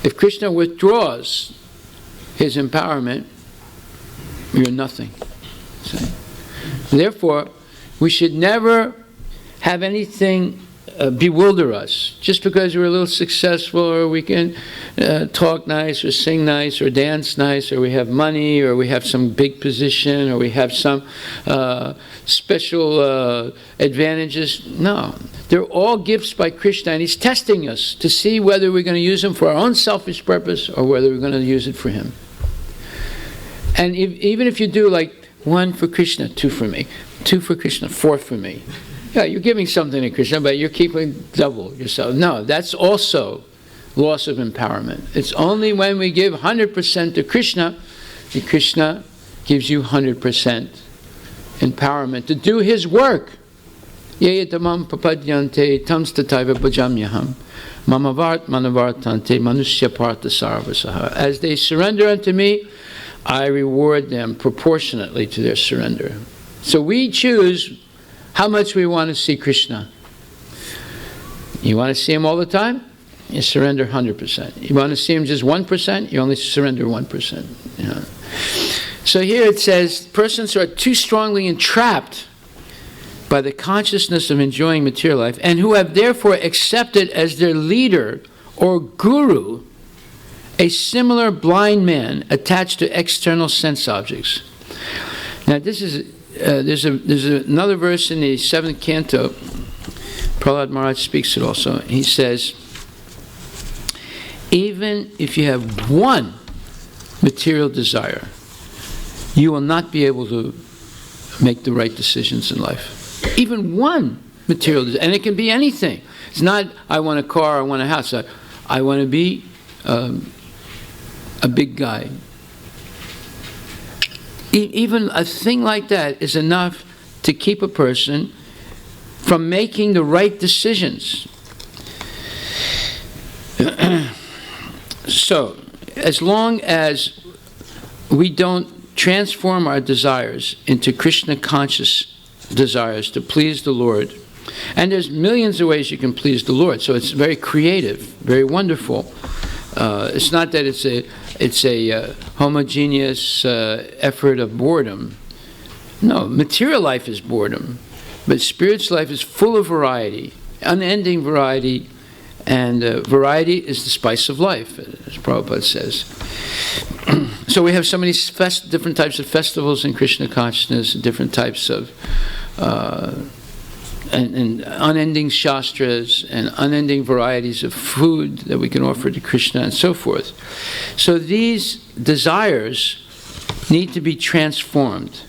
If Krishna withdraws his empowerment, you're nothing. See? Therefore, we should never have anything bewilder us. Just because we're a little successful, or we can talk nice, or sing nice, or dance nice, or we have money, or we have some big position, or we have some special advantages. No. They're all gifts by Krishna, and he's testing us to see whether we're going to use them for our own selfish purpose, or whether we're going to use it for him. And even if you do like 1 for Krishna, 2 for me, 2 for Krishna, 4 for me. Yeah, you're giving something to Krishna, but you're keeping double yourself. No, that's also loss of empowerment. It's only when we give 100% to Krishna that Krishna gives you 100% empowerment to do his work. Yeyatamam papadyante tamstataiva bhajamyaham mamavart manavartante manusya partha sarvasaha. As they surrender unto me, I reward them proportionately to their surrender. So we choose how much we want to see Krishna. You want to see him all the time? You surrender 100%. You want to see him just 1%? You only surrender 1%. You know? So here it says, persons who are too strongly entrapped by the consciousness of enjoying material life, and who have therefore accepted as their leader or guru a similar blind man attached to external sense objects. Now this is there's another verse in the 7th canto. Prahlad Maharaj speaks it also. He says, even if you have one material desire, you will not be able to make the right decisions in life. Even one material desire, and it can be anything. It's not, I want a car, I want a house. I want to be a big guy. Even a thing like that is enough to keep a person from making the right decisions. So, as long as we don't transform our desires into Krishna conscious desires to please the Lord, and there's millions of ways you can please the Lord, so it's very creative, very wonderful. It's not that it's a homogeneous effort of boredom. No, material life is boredom, but spiritual life is full of variety, unending variety, and variety is the spice of life, as Prabhupada says. So we have so many different types of festivals in Krishna consciousness, different types of and unending shastras and unending varieties of food that we can offer to Krishna and so forth. So these desires need to be transformed.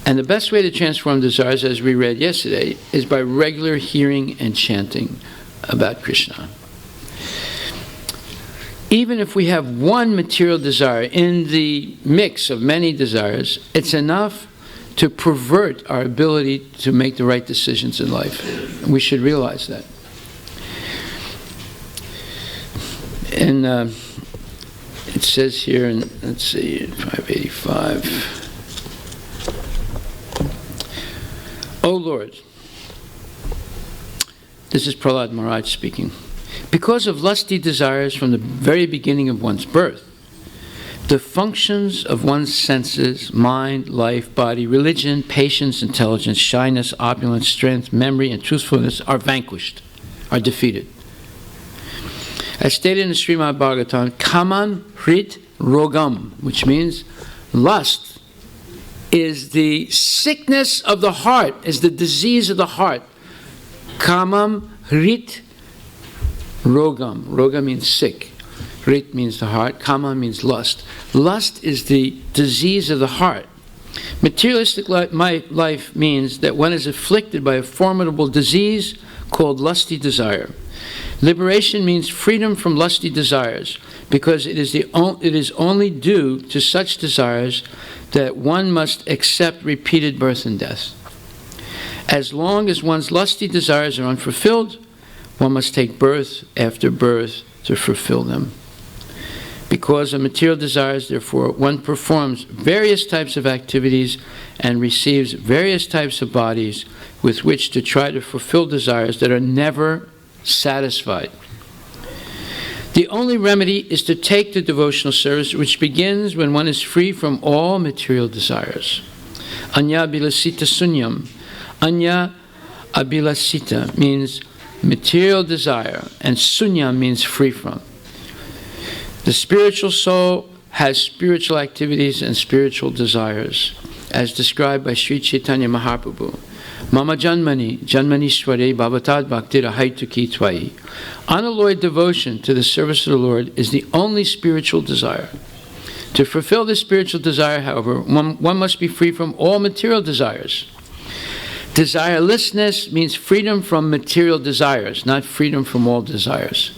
And the best way to transform desires, as we read yesterday, is by regular hearing and chanting about Krishna. Even if we have one material desire in the mix of many desires, it's enough to pervert our ability to make the right decisions in life. We should realize that. And it says here in, let's see, 585. O Lord, this is Prahlad Maharaj speaking. Because of lusty desires from the very beginning of one's birth, the functions of one's senses, mind, life, body, religion, patience, intelligence, shyness, opulence, strength, memory, and truthfulness are vanquished, are defeated. As stated in the Srimad Bhagavatam, Kaman Hrit Rogam, which means lust is the sickness of the heart, is the disease of the heart. Kamam Hrit Rogam. Roga means sick. Hrit means the heart. Kama means lust. Lust is the disease of the heart. Materialistic life means that one is afflicted by a formidable disease called lusty desire. Liberation means freedom from lusty desires, because it is only due to such desires that one must accept repeated birth and death. As long as one's lusty desires are unfulfilled, one must take birth after birth to fulfill them. Because of material desires, therefore, one performs various types of activities and receives various types of bodies with which to try to fulfill desires that are never satisfied. The only remedy is to take the devotional service, which begins when one is free from all material desires. Anya bilasita sunyam. Anya abilasita means material desire, and sunyam means free from. The spiritual soul has spiritual activities and spiritual desires, as described by Sri Chaitanya Mahaprabhu. Mama Janmani, Janmanishware Bhavatad Bhaktira Haituki Tvai. Unalloyed devotion to the service of the Lord is the only spiritual desire. To fulfill this spiritual desire, however, one must be free from all material desires. Desirelessness means freedom from material desires, not freedom from all desires.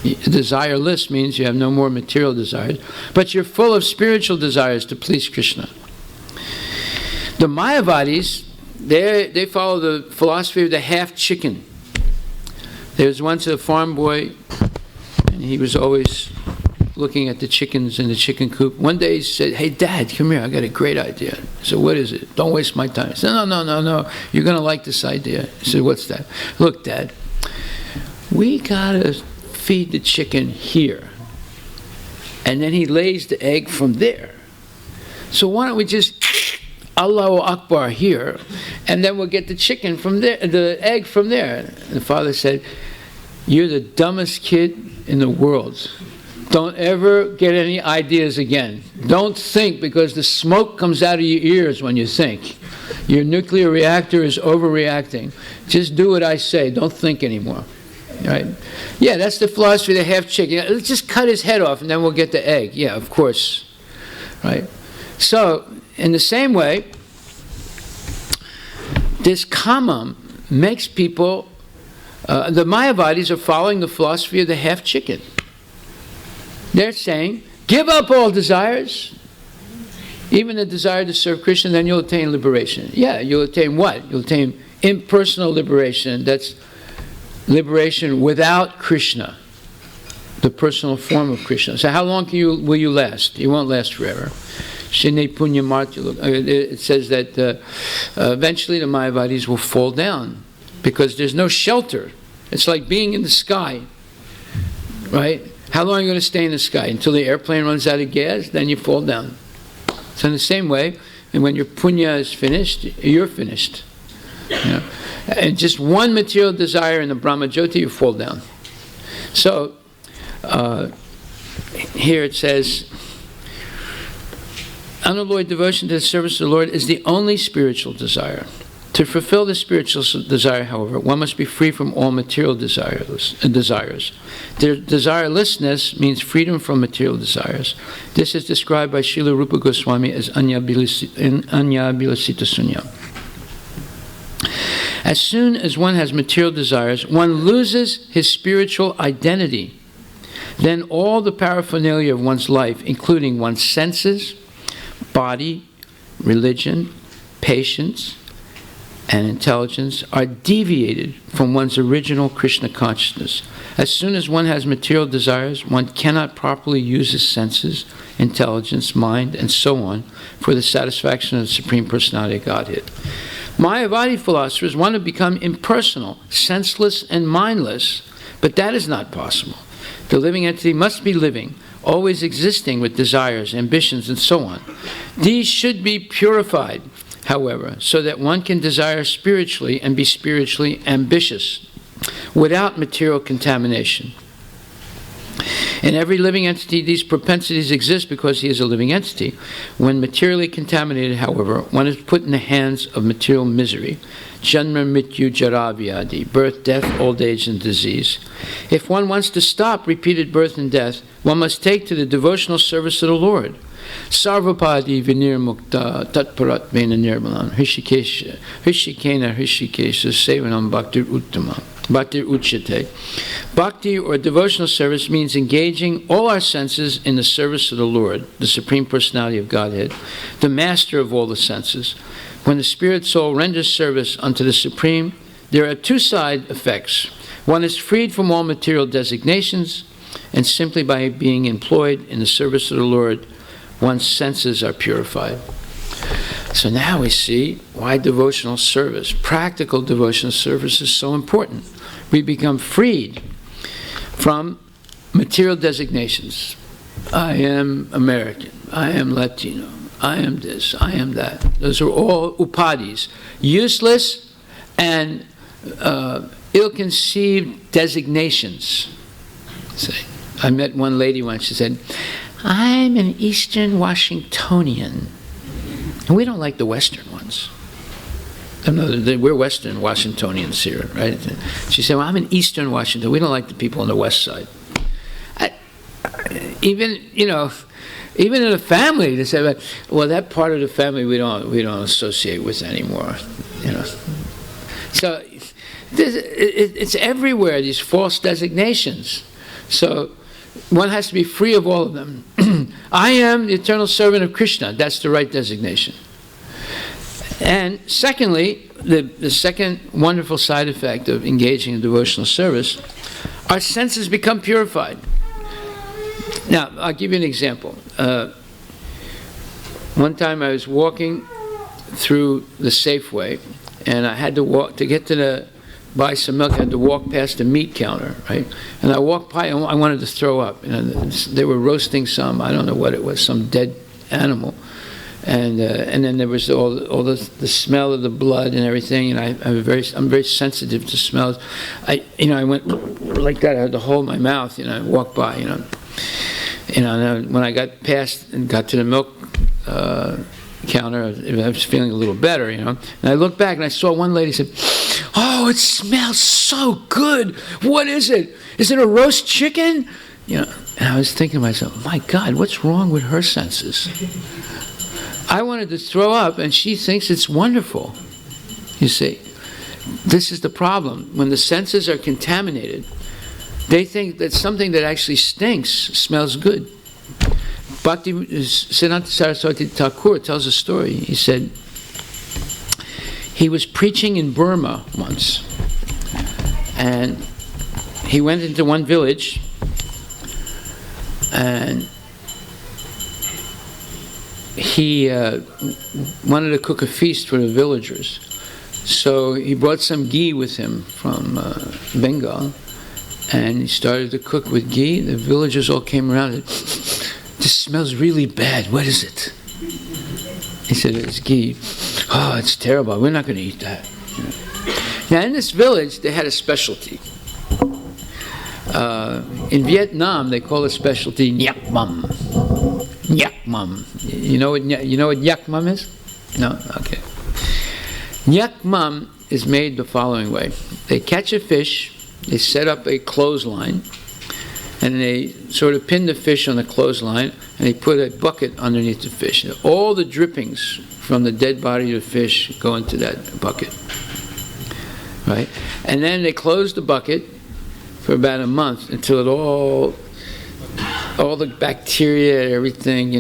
Desireless means you have no more material desires, but you're full of spiritual desires to please Krishna. The Mayavadis, they follow the philosophy of the half chicken. There was once a farm boy, and he was always looking at the chickens in the chicken coop. One day he said, "Hey, Dad, come here. I got a great idea." I said, "What is it? Don't waste my time." He said, No. You're going to like this idea. I said, "What's that?" "Look, Dad, we got to feed the chicken here. And then he lays the egg from there. So why don't we just Allahu Akbar here, and then we'll get the chicken from there, the egg from there." And the father said, "You're the dumbest kid in the world. Don't ever get any ideas again. Don't think, because the smoke comes out of your ears when you think. Your nuclear reactor is overreacting. Just do what I say. Don't think anymore." Right? Yeah, that's the philosophy of the half chicken. Let's just cut his head off and then we'll get the egg. Yeah, of course. Right? So, in the same way, this kamam makes people, the Mayavadis are following the philosophy of the half chicken. They're saying, give up all desires, even the desire to serve Krishna, then you'll attain liberation. Yeah, you'll attain what? You'll attain impersonal liberation. That's liberation without Krishna, the personal form of Krishna. So how long will you last? You won't last forever. It says that eventually the Mayavadis will fall down because there's no shelter. It's like being in the sky, right? How long are you going to stay in the sky? Until the airplane runs out of gas, then you fall down. So in the same way, and when your punya is finished, you're finished. You know? And just one material desire in the Brahmajyoti, you fall down. So here it says, unalloyed devotion to the service of the Lord is the only spiritual desire. To fulfill the spiritual desire, however, one must be free from all material desires. Desirelessness means freedom from material desires. This is described by Srila Rupa Goswami as Anya bilasita sunya. As soon as one has material desires, one loses his spiritual identity. Then all the paraphernalia of one's life, including one's senses, body, religion, patience, and intelligence, are deviated from one's original Krishna consciousness. As soon as one has material desires, one cannot properly use his senses, intelligence, mind, and so on for the satisfaction of the Supreme Personality of Godhead. Mayavadi philosophers want to become impersonal, senseless, and mindless, but that is not possible. The living entity must be living, always existing with desires, ambitions, and so on. These should be purified, however, so that one can desire spiritually and be spiritually ambitious, without material contamination. In every living entity, these propensities exist because he is a living entity. When materially contaminated, however, one is put in the hands of material misery, janma, mrityu, jara, vyadi, birth, death, old age, and disease. If one wants to stop repeated birth and death, one must take to the devotional service of the Lord. Sarvapadi vinirmukta tatparat vena nirmalam hrishikena hrishikesha sevanam bhaktir uttama bhaktir uchyate. Bhakti, or devotional service, means engaging all our senses in the service of the Lord, the Supreme Personality of Godhead, the master of all the senses. When the spirit soul renders service unto the Supreme, there are two side effects. One is freed from all material designations, and simply by being employed in the service of the Lord, one's senses are purified. So now we see why devotional service, practical devotional service, is so important. We become freed from material designations. I am American, I am Latino, I am this, I am that. Those are all upadis, useless and ill-conceived designations. Say, I met one lady once, she said, I'm an Eastern Washingtonian. And we don't like the Western ones. We're Western Washingtonians here, right? She said, well, I'm an Eastern Washington. We don't like the people on the West side. Even in a family, they say, well, that part of the family we don't associate with anymore, So it's everywhere, these false designations. So one has to be free of all of them. I am the eternal servant of Krishna. That's the right designation. And secondly, the second wonderful side effect of engaging in devotional service, our senses become purified. Now, I'll give you an example. One time I was walking through the Safeway, and I had to walk to get to buy some milk. I had to walk past the meat counter, right? And I walked by, and I wanted to throw up. They were roasting some, I don't know what it was, some dead animal. And then there was all the smell of the blood and everything. And I'm very sensitive to smells. I went like that. I had to hold my mouth. I walked by. And when I got past and got to the milk counter, I was feeling a little better. And I looked back and I saw one lady said, "Oh, it smells so good. What is it? Is it a roast chicken?" And I was thinking to myself, my God, what's wrong with her senses? I wanted to throw up, and she thinks it's wonderful. You see, this is the problem. When the senses are contaminated, they think that something that actually stinks smells good. Bhakti Siddhanta Saraswati Thakur tells a story. He said he was preaching in Burma once, and he went into one village, and he wanted to cook a feast for the villagers. So he brought some ghee with him from Bengal, and he started to cook with ghee. The villagers all came around and said, "This smells really bad. What is it?" He said, "It's ghee." "Oh, it's terrible. We're not going to eat that." Now, in this village, they had a specialty. In Vietnam, they call the specialty nyak mum. Nyak mum. You know what nyak mum is? No? Okay. Nyak mum is made the following way. They catch a fish, they set up a clothesline, and they sort of pin the fish on the clothesline, and they put a bucket underneath the fish. And all the drippings from the dead body of the fish go into that bucket. Right? And then they close the bucket for about a month until it all the bacteria, everything,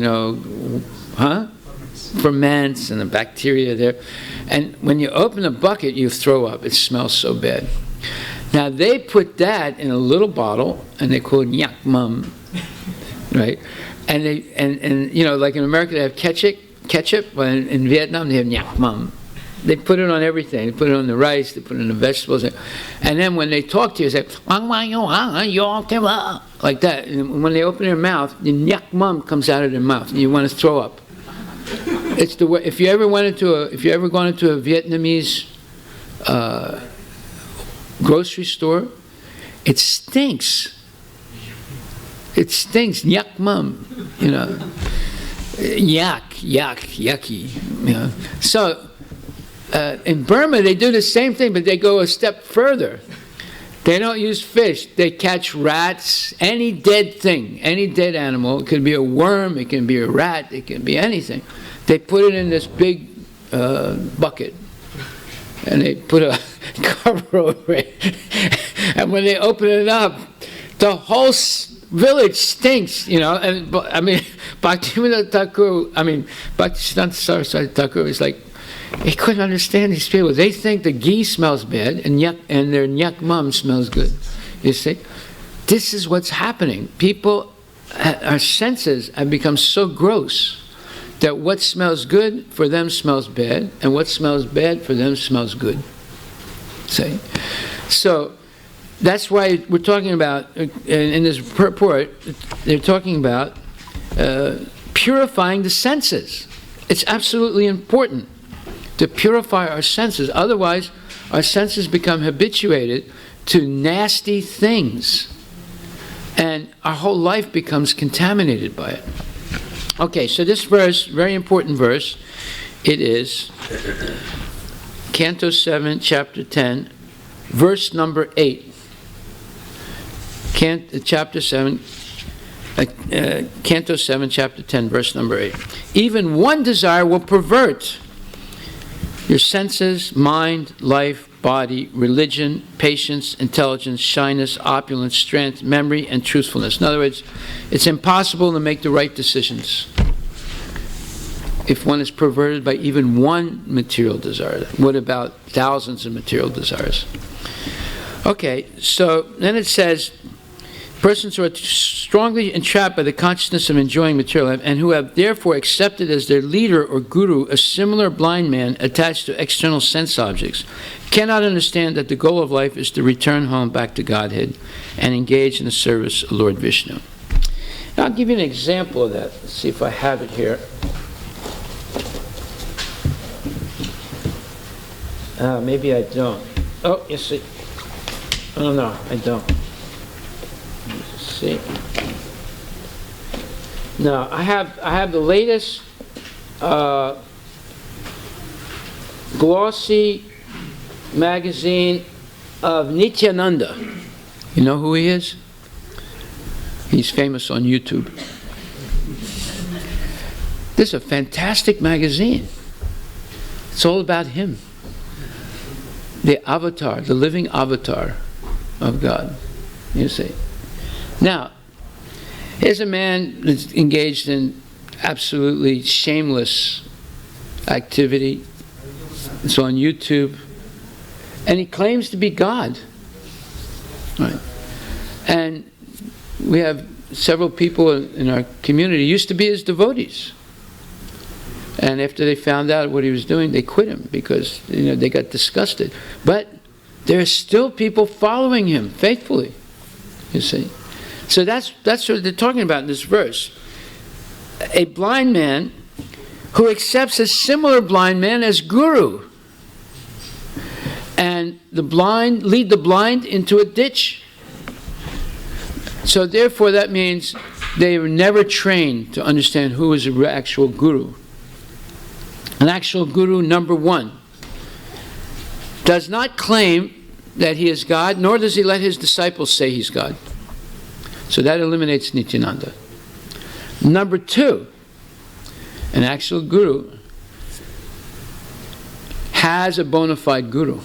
ferments, and the bacteria there. And when you open the bucket, you throw up. It smells so bad. Now, they put that in a little bottle, and they call it nyak mum, right? And like in America, they have ketchup, but in Vietnam, they have nyak mum. They put it on everything. They put it on the rice. They put it on the vegetables. And then when they talk to you, they say, like that. And when they open their mouth, the nyak mum comes out of their mouth, and you want to throw up. It's the way. If you ever gone into a Vietnamese grocery store, it stinks. It stinks. Nyak mum. Yucky. So. In Burma, they do the same thing, but they go a step further. They don't use fish. They catch rats, any dead thing, any dead animal. It could be a worm, it can be a rat, it can be anything. They put it in this big bucket, and they put a cover over it. And when they open it up, the whole village stinks, And Bhaktisiddhanta Saraswati Thakur is like, he couldn't understand these people. They think the ghee smells bad, and their nyak mum smells good. You see? This is what's happening. People, our senses have become so gross that what smells good for them smells bad, and what smells bad for them smells good. See? So that's why we're talking about, in this report, they're talking about purifying the senses. It's absolutely important to purify our senses. Otherwise, our senses become habituated to nasty things, and our whole life becomes contaminated by it. Okay, so this verse, very important verse, it is Canto 7, chapter 10, verse number 8. Canto 7, chapter 10, verse number 8. Even one desire will pervert your senses, mind, life, body, religion, patience, intelligence, shyness, opulence, strength, memory, and truthfulness. In other words, it's impossible to make the right decisions if one is perverted by even one material desire. What about thousands of material desires? Okay, so then it says, persons who are strongly entrapped by the consciousness of enjoying material life and who have therefore accepted as their leader or guru a similar blind man attached to external sense objects cannot understand that the goal of life is to return home back to Godhead and engage in the service of Lord Vishnu. Now, I'll give you an example of that. Let's see if I have it here. Maybe I don't. Oh, yes. Oh, no, I don't. Let's see. No, I have the latest glossy magazine of Nityananda. You know who he is? He's famous on YouTube. This is a fantastic magazine. It's all about him. The avatar, the living avatar of God, you see. Now, here's a man that's engaged in absolutely shameless activity. It's on YouTube. And he claims to be God. Right. And we have several people in our community used to be his devotees. And after they found out what he was doing, they quit him because they got disgusted. But there are still people following him faithfully, you see. So that's what they're talking about in this verse. A blind man who accepts a similar blind man as guru. And the blind lead the blind into a ditch. So therefore that means they were never trained to understand who is an actual guru. An actual guru, number one, does not claim that he is God, nor does he let his disciples say he's God. So that eliminates Nityananda. Number two, an actual guru has a bona fide guru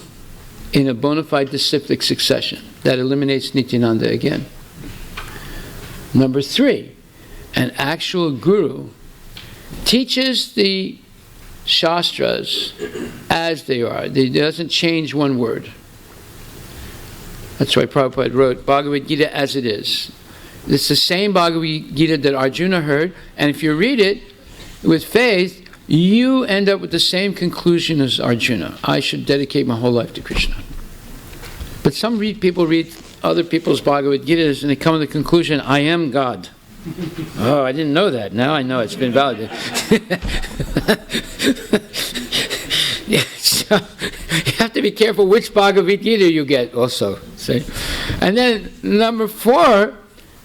in a bona fide disciplic succession. That eliminates Nityananda again. Number three, an actual guru teaches the Shastras as they are. He doesn't change one word. That's why Prabhupada wrote Bhagavad Gita as it is. It's the same Bhagavad Gita that Arjuna heard, and if you read it with faith, you end up with the same conclusion as Arjuna. I should dedicate my whole life to Krishna. But some people read other people's Bhagavad Gitas and they come to the conclusion, I am God. Oh, I didn't know that. Now I know it's been validated. Yeah, so you have to be careful which Bhagavad Gita you get also. See? And then number four,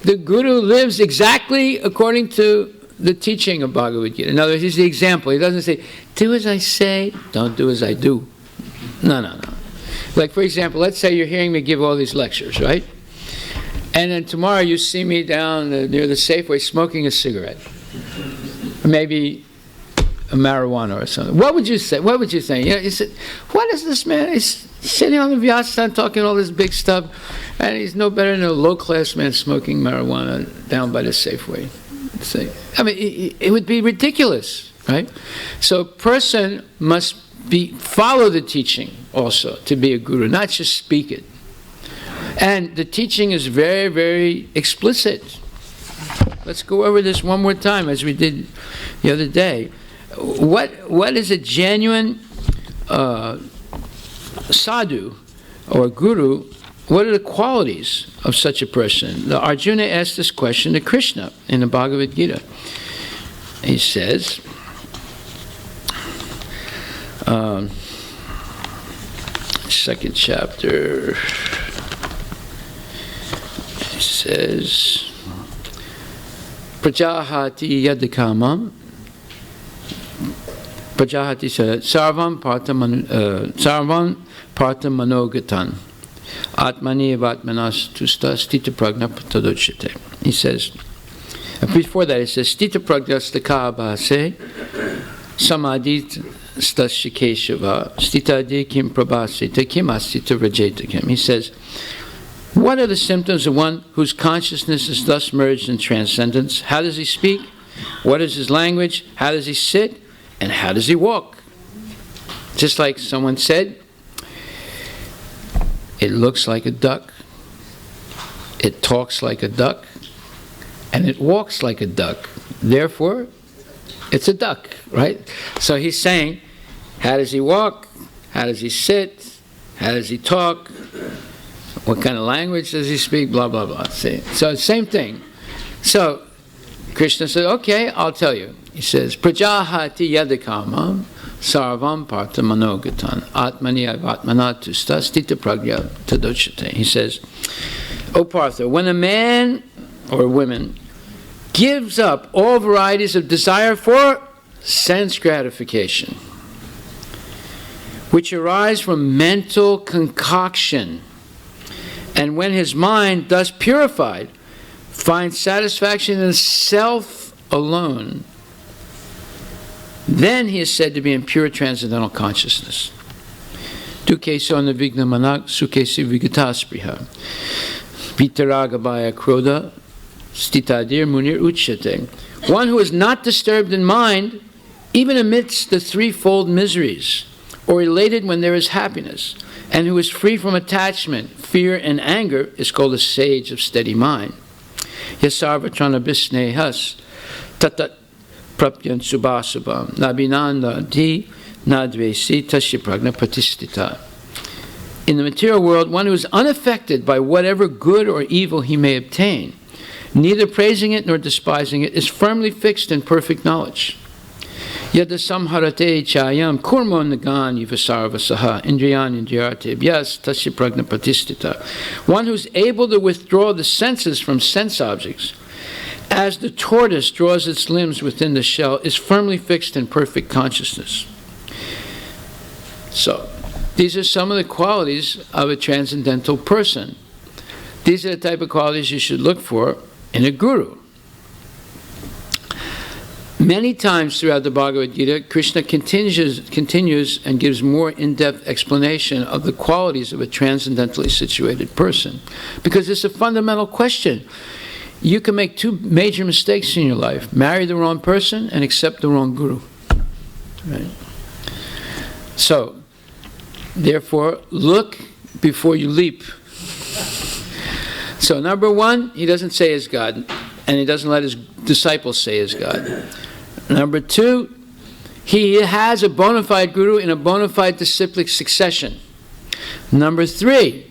the guru lives exactly according to the teaching of Bhagavad Gita. In other words, he's the example. He doesn't say, do as I say, don't do as I do. No. Like, for example, let's say you're hearing me give all these lectures, right? And then tomorrow you see me down near the Safeway smoking a cigarette. Or maybe a marijuana or something. What would you say? What would you think? You said, what is this man? He's sitting on the Vyasa talking all this big stuff, and he's no better than a low-class man smoking marijuana down by the Safeway. I mean, it would be ridiculous, right? So a person must follow the teaching also to be a guru, not just speak it. And the teaching is very, very explicit. Let's go over this one more time as we did the other day. What is a genuine sadhu or guru? What are the qualities of such a person? The Arjuna asked this question to Krishna in the Bhagavad Gita. He says, second chapter, he says, Prajahati yadikamam, Prajahati said, Sarvam parta manogatan, Atmani vatmanas tusta stita pragna tadochite. He says, before that, he says, Stita pragna staka abhase, samadit stashikeshava, stitadi kim prabhasita kim asita rajeta kim. He says, what are the symptoms of one whose consciousness is thus merged in transcendence? How does he speak? What is his language? How does he sit? And how does he walk? Just like someone said, it looks like a duck, it talks like a duck, and it walks like a duck. Therefore, it's a duck, right? So he's saying, how does he walk? How does he sit? How does he talk? What kind of language does he speak? Blah, blah, blah. See? So same thing. So Krishna said, okay, I'll tell you. He says, Prajahati yadikama sarvam parta manogatan atmani avatmana tusta stita pragya tadochate. He says, O Partha, when a man or woman gives up all varieties of desire for sense gratification, which arise from mental concoction, and when his mind, thus purified, finds satisfaction in self alone, then he is said to be in pure transcendental consciousness. Dukeso navigna manak sukesi vigataspriha vitaragabhaya krodha stitadir munir uchate. One who is not disturbed in mind, even amidst the threefold miseries, or elated when there is happiness, and who is free from attachment, fear, and anger, is called a sage of steady mind. Yasarvatrana bisnehas tatat prapyan subhasubham nabinanda di nadvesi tashipragna patistita. In the material world, one who is unaffected by whatever good or evil he may obtain, neither praising it nor despising it, is firmly fixed in perfect knowledge. Yada samharate chayam kurmo nagan yivasarvasaha indriyan indriyarte vyas tashipragna patistita. One who is able to withdraw the senses from sense objects, as the tortoise draws its limbs within the shell, is firmly fixed in perfect consciousness. So, these are some of the qualities of a transcendental person. These are the type of qualities you should look for in a guru. Many times throughout the Bhagavad Gita, Krishna continues and gives more in-depth explanation of the qualities of a transcendentally situated person. Because it's a fundamental question. You can make two major mistakes in your life: marry the wrong person and accept the wrong guru. Right? So, therefore, look before you leap. So, number one, he doesn't say he's God, and he doesn't let his disciples say he's God. Number two, he has a bona fide guru in a bona fide disciplic succession. Number three,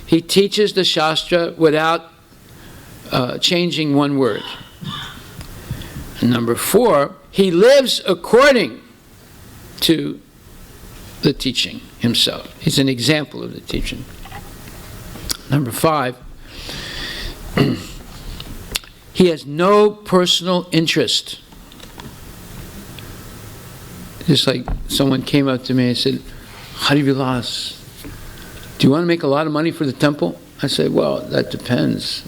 he teaches the Shastra without changing one word. And number four, he lives according to the teaching himself. He's an example of the teaching. Number five, he has no personal interest. Just like someone came up to me and said, Harivilas, do you want to make a lot of money for the temple? I said, well, that depends.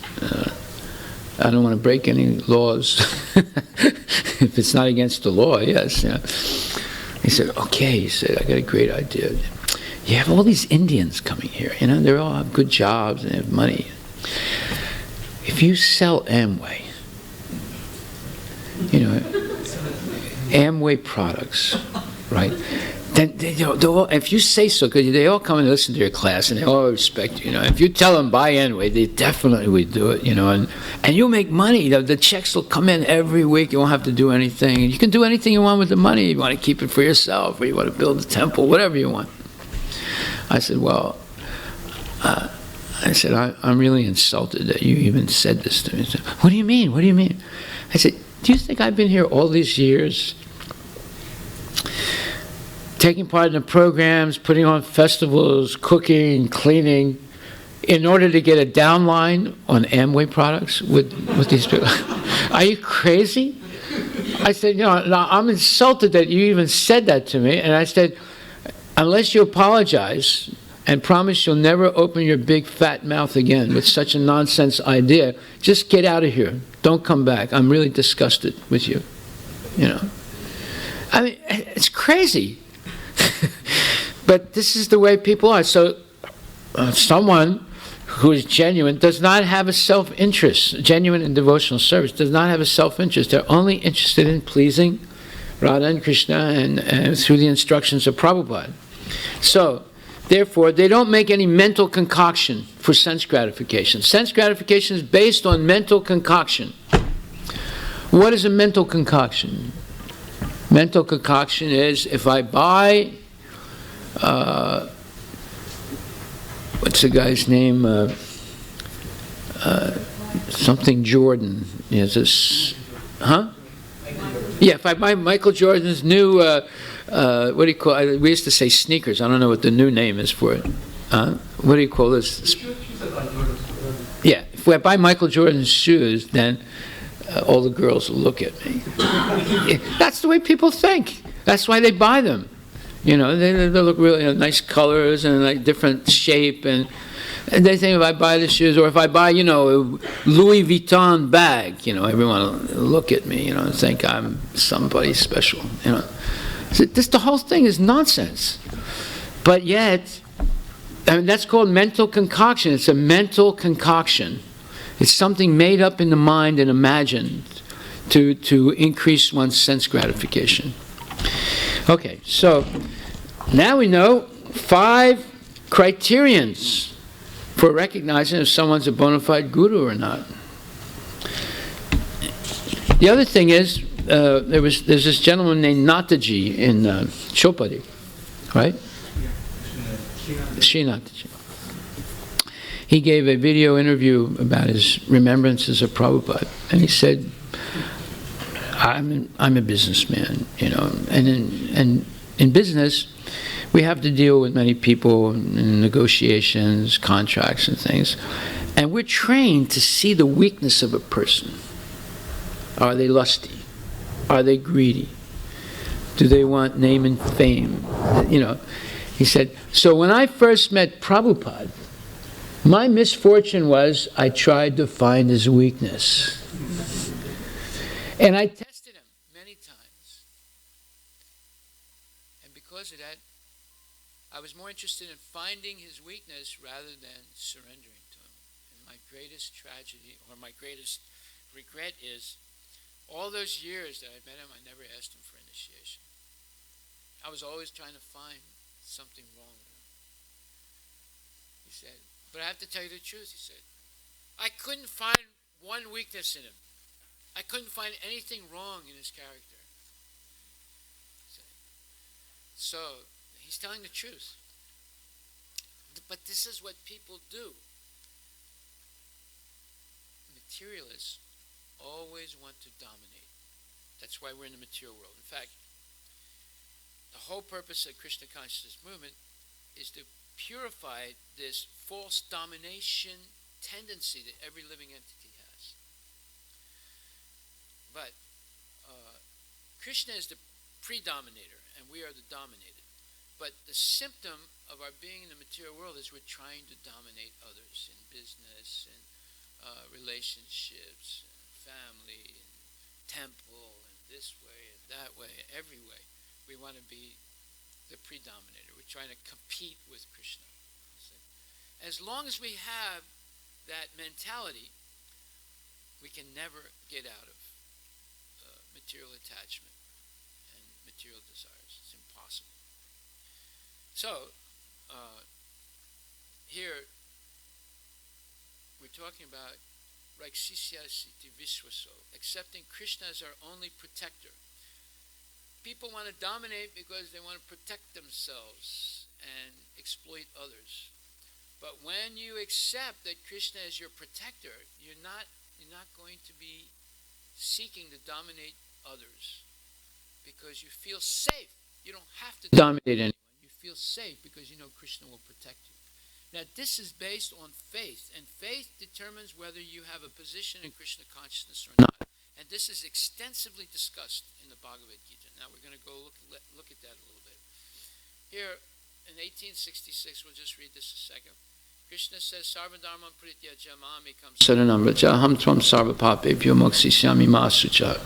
I don't want to break any laws. If it's not against the law, yes. Yeah. He said, okay. He said, I got a great idea. You have all these Indians coming here. You know, they all have good jobs and they have money. If you sell Amway, you know, Amway products, right? then if you say so, because they all come and listen to your class, and they all respect you. If you tell them buy anyway, they definitely would do it. And you'll make money. The checks will come in every week. You won't have to do anything. You can do anything you want with the money. You want to keep it for yourself, or you want to build a temple, whatever you want. I said, well, I'm really insulted that you even said this to me. He said, what do you mean? What do you mean? I said, do you think I've been here all these years, taking part in the programs, putting on festivals, cooking, cleaning, in order to get a downline on Amway products with these people? Are you crazy? I said, I'm insulted that you even said that to me. And I said, unless you apologize and promise you'll never open your big fat mouth again with such a nonsense idea, just get out of here. Don't come back. I'm really disgusted with you. I mean, it's crazy. But this is the way people are. So someone who is genuine does not have a self-interest. Genuine in devotional service does not have a self-interest. They're only interested in pleasing Radha and Krishna and through the instructions of Prabhupada. So, therefore, they don't make any mental concoction for sense gratification. Sense gratification is based on mental concoction. What is a mental concoction? Mental concoction is if I buy, what's the guy's name? Something Jordan. Is this, huh? Yeah, if I buy Michael Jordan's new, what do you call it? We used to say sneakers. I don't know what the new name is for it. What do you call this? Yeah, if I buy Michael Jordan's shoes, then all the girls will look at me. That's the way people think. That's why they buy them. They look really nice colors and like different shape, and they think if I buy the shoes, or if I buy, a Louis Vuitton bag, everyone will look at me, and think I'm somebody special, So the whole thing is nonsense. But yet, that's called mental concoction. It's a mental concoction. It's something made up in the mind and imagined to increase one's sense gratification. Okay, so now we know 5 criterions for recognizing if someone's a bona fide guru or not. The other thing is, there's this gentleman named Nataji in Chopadi, right? Sri Nataji. He gave a video interview about his remembrances of Prabhupada, and he said, I'm a businessman, and in business, we have to deal with many people in negotiations, contracts, and things, and we're trained to see the weakness of a person. Are they lusty? Are they greedy? Do they want name and fame? He said, so when I first met Prabhupada, my misfortune was I tried to find his weakness. And I tested him many times. And because of that, I was more interested in finding his weakness rather than surrendering to him. And my greatest tragedy, or my greatest regret is, all those years that I met him, I never asked him for initiation. I was always trying to find something wrong with him. He said, but I have to tell you the truth, he said. I couldn't find one weakness in him. I couldn't find anything wrong in his character. So, he's telling the truth. But this is what people do. Materialists always want to dominate. That's why we're in the material world. In fact, the whole purpose of Krishna consciousness movement is to purify this false domination tendency that every living entity has. But Krishna is the predominator, and we are the dominated. But the symptom of our being in the material world is we're trying to dominate others in business and relationships, family, and temple, and this way and that way, every way. We want to be the predominator. We're trying to compete with Krishna. As long as we have that mentality, we can never get out of material attachment and material desires. It's impossible. So, here, we're talking about Rakshisyasiti Vishwaso, accepting Krishna as our only protector. People want to dominate because they want to protect themselves and exploit others. But when you accept that Krishna is your protector, you're not going to be seeking to dominate others because you feel safe. You don't have to dominate anyone. You feel safe because you know Krishna will protect you. Now, this is based on faith, and faith determines whether you have a position in Krishna consciousness or not. And this is extensively discussed in the Bhagavad Gita. Now, we're going to go look at that a little bit. Here, in 1866, we'll just read this a second. Krishna says, Sarvadharma pritya jamami kam saranam rajaham tvam sarvapapebhyo mokshisyami masucha.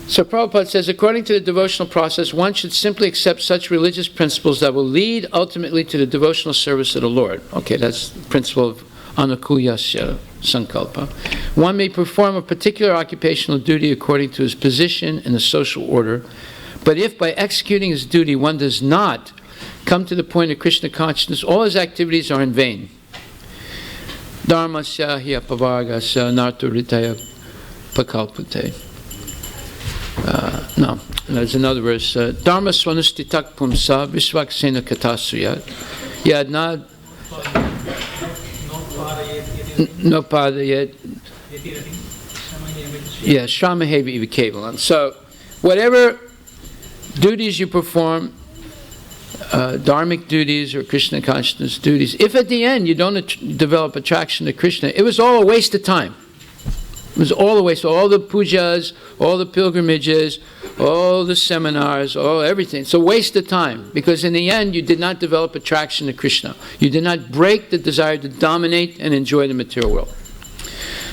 So Prabhupada says, according to the devotional process, one should simply accept such religious principles that will lead ultimately to the devotional service of the Lord. Okay, that's the principle of anukulyasya sankalpa. One may perform a particular occupational duty according to his position in the social order, but if by executing his duty one does not come to the point of Krishna consciousness, all his activities are in vain. Dharmasya hi apavargasya narturitaya pakalpute. No, there's another verse. Dharma swanustitak pumsa visvaksena katasuyat yadna no padayat. Yeah, shamahevi evikevalam. So, whatever duties you perform, dharmic duties or Krishna consciousness duties, if at the end you don't develop attraction to Krishna, it was all a waste of time. It was all a waste. All the pujas, all the pilgrimages, all the seminars, all everything. It's a waste of time because in the end you did not develop attraction to Krishna. You did not break the desire to dominate and enjoy the material world.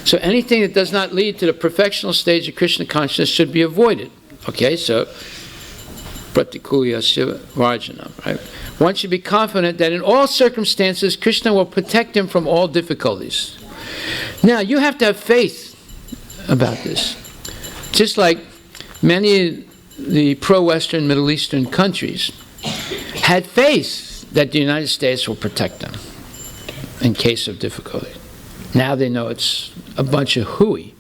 So anything that does not lead to the perfectional stage of Krishna consciousness should be avoided. Okay, so pratikulyasya varjana, right? One should be confident that in all circumstances Krishna will protect him from all difficulties. Now, you have to have faith about this. Just like many of the pro-Western Middle Eastern countries had faith that the United States will protect them in case of difficulty. Now they know it's a bunch of hooey.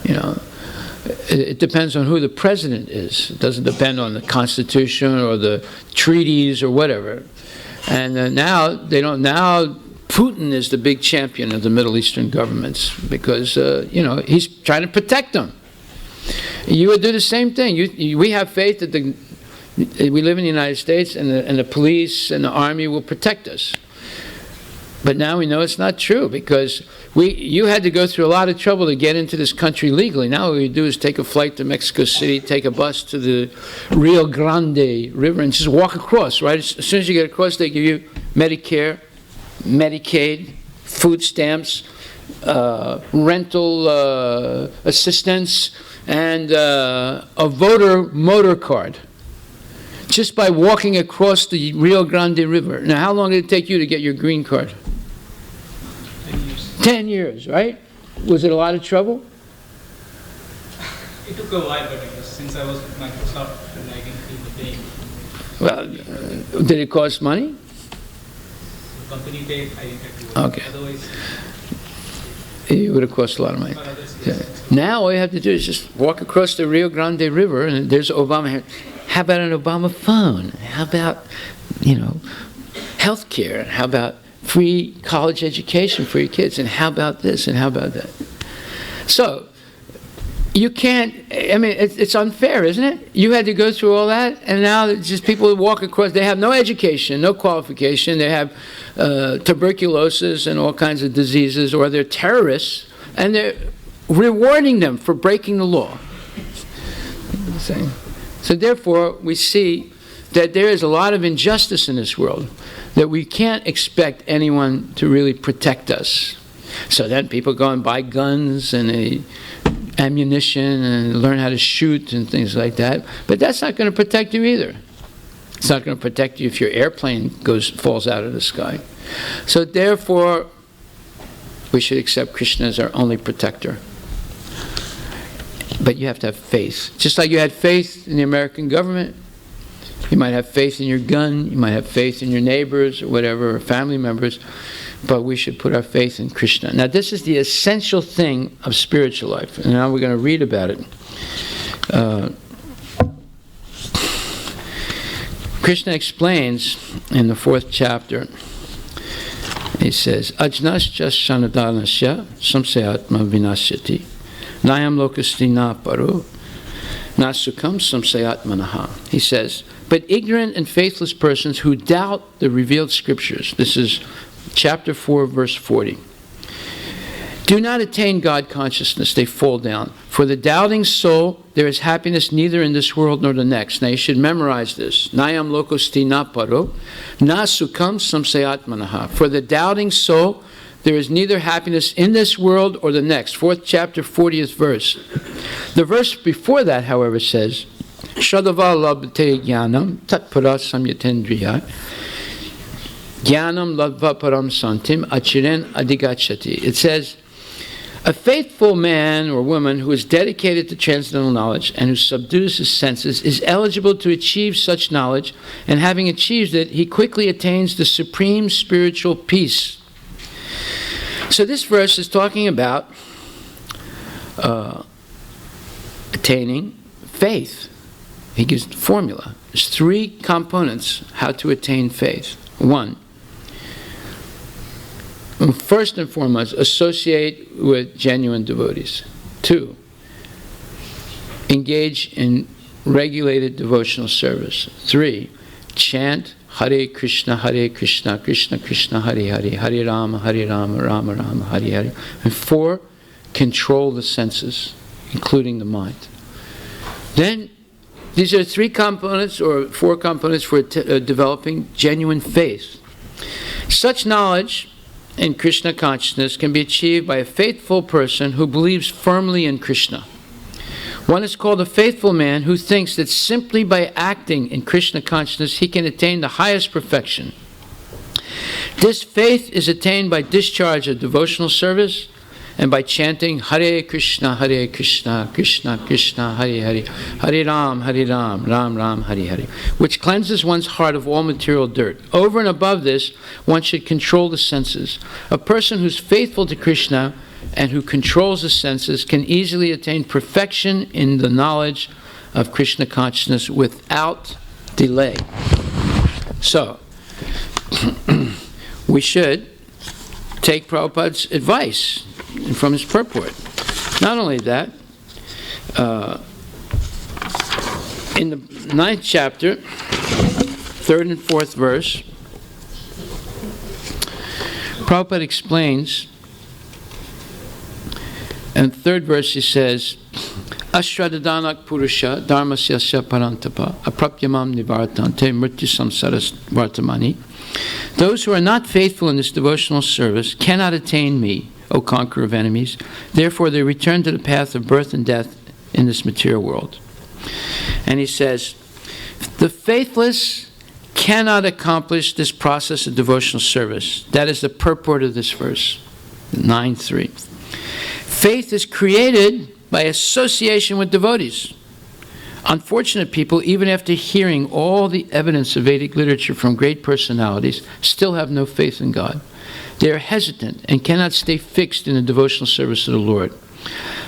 You know, it depends on who the president is. It doesn't depend on the Constitution or the treaties or whatever. And now they don't. Now Putin is the big champion of the Middle Eastern governments because you know, he's trying to protect them. You would do the same thing. We have faith that we live in the United States and the police and the army will protect us. But now we know it's not true because you had to go through a lot of trouble to get into this country legally. Now what we do is take a flight to Mexico City, take a bus to the Rio Grande River and just walk across, right? As soon as you get across, they give you Medicare, Medicaid, food stamps, rental assistance, and a voter motor card. Just by walking across the Rio Grande River. Now, how long did it take you to get your green card? 10 years. 10 years, right? Was it a lot of trouble? It took a while, but it was, since I was with Microsoft, and I can feel the pain. Well, did it cost money? The company paid, I didn't have to work. Okay. Otherwise, It would have cost a lot of money. Now all you have to do is just walk across the Rio Grande River, and there's Obama. How about an Obama phone? How about, health care? How about free college education for your kids? And how about this? And how about that? So, you can't, it's unfair, isn't it? You had to go through all that, and now it's just people who walk across, they have no education, no qualification, they have tuberculosis and all kinds of diseases, or they're terrorists, and they're rewarding them for breaking the law. So therefore, we see that there is a lot of injustice in this world, that we can't expect anyone to really protect us. So then people go and buy guns and ammunition and learn how to shoot and things like that. But that's not going to protect you either. It's not going to protect you if your airplane falls out of the sky. So therefore, we should accept Krishna as our only protector. But you have to have faith. Just like you had faith in the American government, You might have faith in your gun, you might have faith in your neighbors or whatever, or family members, but we should put our faith in Krishna. Now this is the essential thing of spiritual life, and now we're going to read about it. Krishna explains in the 4th chapter, he says, Ajnasya shanadhanasya samsayatma vinasyati nayam lokasti na paro nasukam samsayatmanaha. He says, but ignorant and faithless persons who doubt the revealed scriptures, this is chapter 4, verse 40, do not attain God consciousness, they fall down. For the doubting soul, there is happiness neither in this world nor the next. Now you should memorize this. Nayam lokosti na paro, na sukam samsayatmanaha. For the doubting soul, there is neither happiness in this world or the next. 4th chapter, 40th verse. The verse before that, however, says, Shadava labte jnanam tatpara samyatendriya jnanam ladva param santim achiren adigachati. It says, a faithful man or woman who is dedicated to transcendental knowledge and who subdues his senses is eligible to achieve such knowledge, and having achieved it, he quickly attains the supreme spiritual peace. So this verse is talking about attaining faith. He gives the formula. There's 3 components how to attain faith. 1, first and foremost, associate with genuine devotees. 2, engage in regulated devotional service. 3, chant Hare Krishna, Krishna Krishna, Hare Hare, Hare Rama, Rama Rama, Hare Hare. And 4, control the senses, including the mind. Then, these are 3 components or 4 components for developing genuine faith. Such knowledge in Krishna consciousness can be achieved by a faithful person who believes firmly in Krishna. One is called a faithful man who thinks that simply by acting in Krishna consciousness he can attain the highest perfection. This faith is attained by discharge of devotional service and by chanting Hare Krishna, Krishna Krishna, Hare Hare, Hare Ram, Ram Ram, Hare Hare, which cleanses one's heart of all material dirt. Over and above this, one should control the senses. A person who's faithful to Krishna and who controls the senses can easily attain perfection in the knowledge of Krishna consciousness without delay. So, we should take Prabhupada's advice from his purport. Not only that, in the 9th chapter, 3rd and 4th verse, Prabhupada explains, in the 3rd verse he says, Ashradadanak Purusha Dharmasyasya Parantapa Aprapyamam Nivartante Mrityu Samsaras Vartamani. Those who are not faithful in this devotional service cannot attain me, O conqueror of enemies. Therefore they return to the path of birth and death in this material world. And he says, the faithless cannot accomplish this process of devotional service. That is the purport of this verse, 9:3. Faith is created by association with devotees. Unfortunate people, even after hearing all the evidence of Vedic literature from great personalities, still have no faith in God. They are hesitant and cannot stay fixed in the devotional service of the Lord.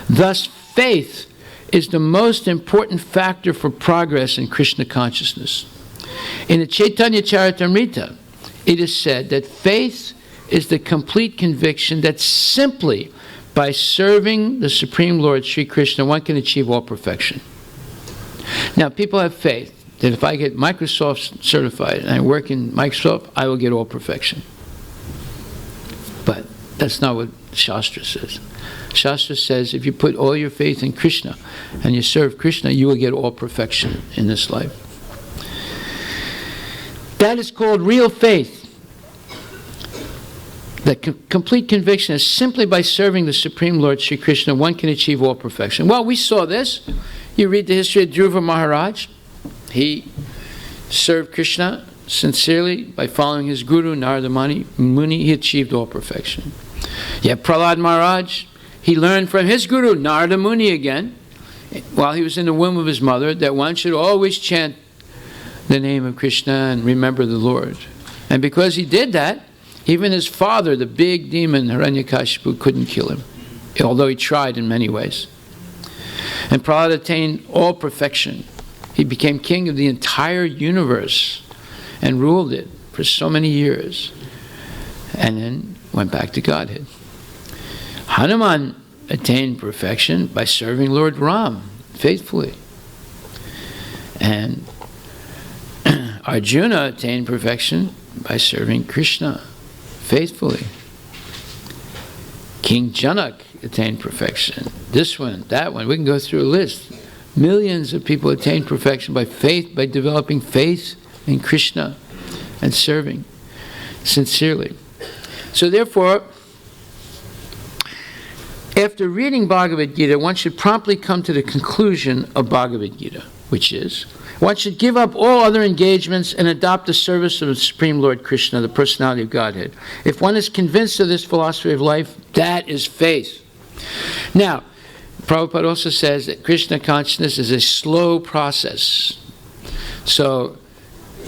Thus, faith is the most important factor for progress in Krishna consciousness. In the Chaitanya Charitamrita, it is said that faith is the complete conviction that simply by serving the Supreme Lord Sri Krishna, one can achieve all perfection. Now, people have faith that if I get Microsoft certified and I work in Microsoft, I will get all perfection. But that's not what Shastra says. Shastra says if you put all your faith in Krishna and you serve Krishna, you will get all perfection in this life. That is called real faith. That complete conviction is simply by serving the Supreme Lord Sri Krishna, one can achieve all perfection. Well, we saw this. You read the history of Dhruva Maharaj. He served Krishna sincerely by following his guru, Narada Muni. He achieved all perfection. You have Prahlad Maharaj. He learned from his guru, Narada Muni again, while he was in the womb of his mother, that one should always chant the name of Krishna and remember the Lord. And because he did that, even his father, the big demon Hiranyakashipu, couldn't kill him, although he tried in many ways. And Prahlad attained all perfection. He became king of the entire universe and ruled it for so many years, and then went back to Godhead. Hanuman attained perfection by serving Lord Ram faithfully. And Arjuna attained perfection by serving Krishna faithfully. King Janak attained perfection. This one, that one, we can go through a list. Millions of people attained perfection by faith, by developing faith in Krishna and serving sincerely. So therefore, after reading Bhagavad Gita, one should promptly come to the conclusion of Bhagavad Gita, which is, one should give up all other engagements and adopt the service of the Supreme Lord Krishna, the personality of Godhead. If one is convinced of this philosophy of life, that is faith. Now, Prabhupada also says that Krishna consciousness is a slow process. So,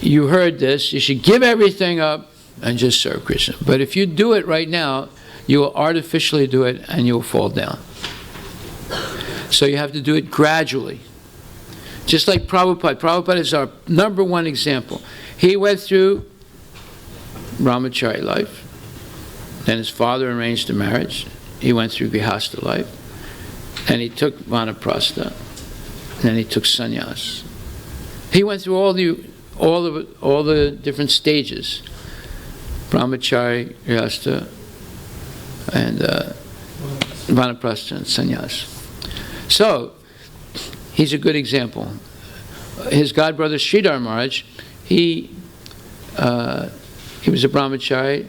you heard this, you should give everything up and just serve Krishna. But if you do it right now, you will artificially do it and you will fall down. So you have to do it gradually. Just like Prabhupada. Prabhupada is our number one example. He went through brahmachari life. Then his father arranged a marriage. He went through grihastha life. And he took vanaprastha. Then he took sannyas. He went through all the different stages. Brahmachari, grihastha, and vanaprastha and sannyas. So, he's a good example. His godbrother Sridhar Maharaj, he was a brahmachari,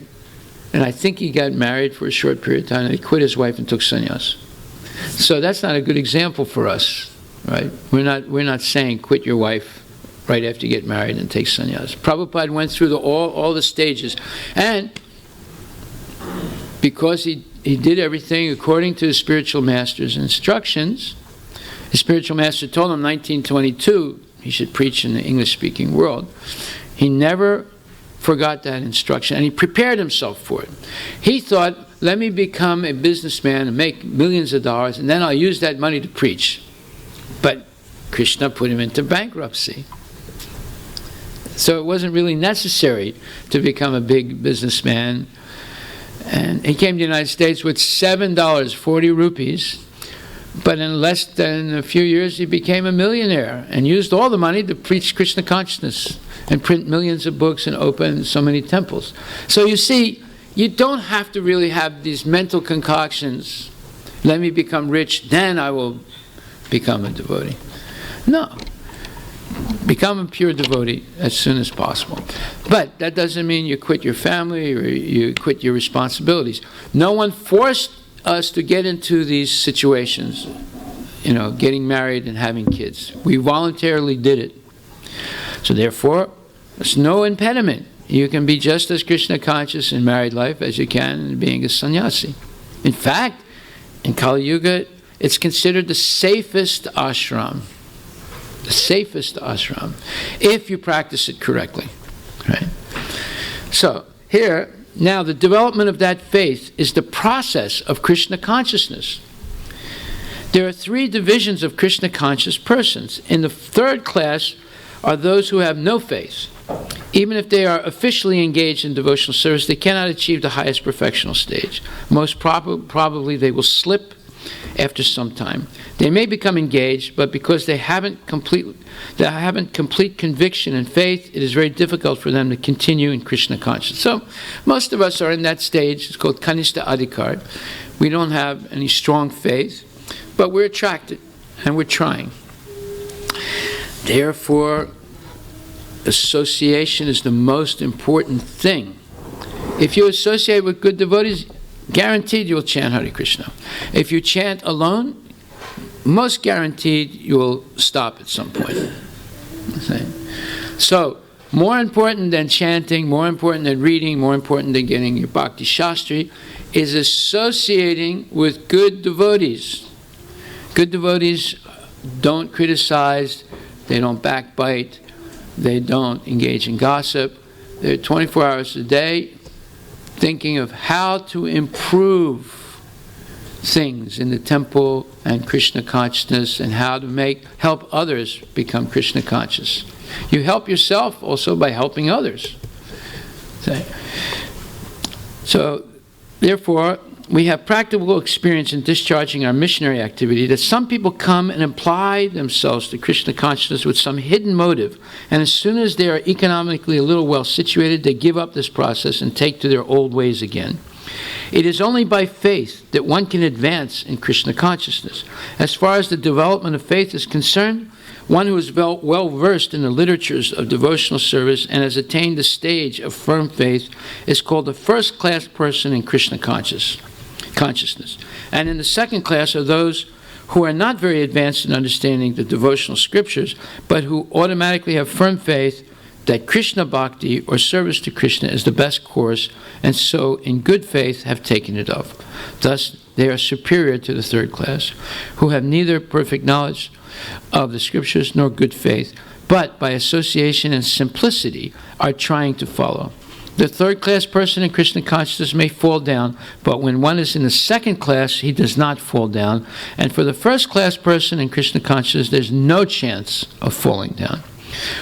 and I think he got married for a short period of time, and he quit his wife and took sannyas. So that's not a good example for us, right? We're not saying quit your wife right after you get married and take sannyas. Prabhupada went through all the stages, and because he did everything according to his spiritual master's instructions. His spiritual master told him in 1922 he should preach in the English-speaking world. He never forgot that instruction, and he prepared himself for it. He thought, let me become a businessman and make millions of dollars, and then I'll use that money to preach. But Krishna put him into bankruptcy. So it wasn't really necessary to become a big businessman. And he came to the United States with $7, 40 rupees, but in less than a few years he became a millionaire and used all the money to preach Krishna consciousness and print millions of books and open so many temples. So you see, you don't have to really have these mental concoctions, let me become rich, then I will become a devotee. No. Become a pure devotee as soon as possible. But that doesn't mean you quit your family or you quit your responsibilities. No one forced us to get into these situations, getting married and having kids. We voluntarily did it. So therefore, there's no impediment. You can be just as Krishna conscious in married life as you can in being a sannyasi. In fact, in Kali Yuga, it's considered the safest ashram. The safest ashram, if you practice it correctly. Right? So, here, now the development of that faith is the process of Krishna consciousness. There are 3 divisions of Krishna conscious persons. In the 3rd class are those who have no faith. Even if they are officially engaged in devotional service, they cannot achieve the highest perfectional stage. Most probably they will slip after some time. They may become engaged, but because they haven't complete conviction and faith, it is very difficult for them to continue in Krishna consciousness. So, most of us are in that stage. It's called Kanishta Adhikar. We don't have any strong faith, but we're attracted, and we're trying. Therefore, association is the most important thing. If you associate with good devotees, guaranteed you will chant Hare Krishna. If you chant alone, most guaranteed you will stop at some point. So, more important than chanting, more important than reading, more important than getting your Bhakti Shastri, is associating with good devotees. Good devotees don't criticize, they don't backbite, They don't engage in gossip. They're 24 hours a day thinking of how to improve things in the temple and Krishna consciousness, and how to help others become Krishna conscious. You help yourself also by helping others. So, therefore, we have practical experience in discharging our missionary activity that some people come and apply themselves to Krishna consciousness with some hidden motive, and as soon as they are economically a little well situated, they give up this process and take to their old ways again. It is only by faith that one can advance in Krishna consciousness. As far as the development of faith is concerned, one who is well versed in the literatures of devotional service and has attained the stage of firm faith is called a first-class person in Krishna consciousness. And in the second class are those who are not very advanced in understanding the devotional scriptures, but who automatically have firm faith that Krishna Bhakti, or service to Krishna, is the best course, and so in good faith have taken it up. Thus, they are superior to the third class, who have neither perfect knowledge of the scriptures nor good faith, but by association and simplicity are trying to follow. The third class person in Krishna consciousness may fall down, but when one is in the second class, he does not fall down. And for the first class person in Krishna consciousness, there's no chance of falling down.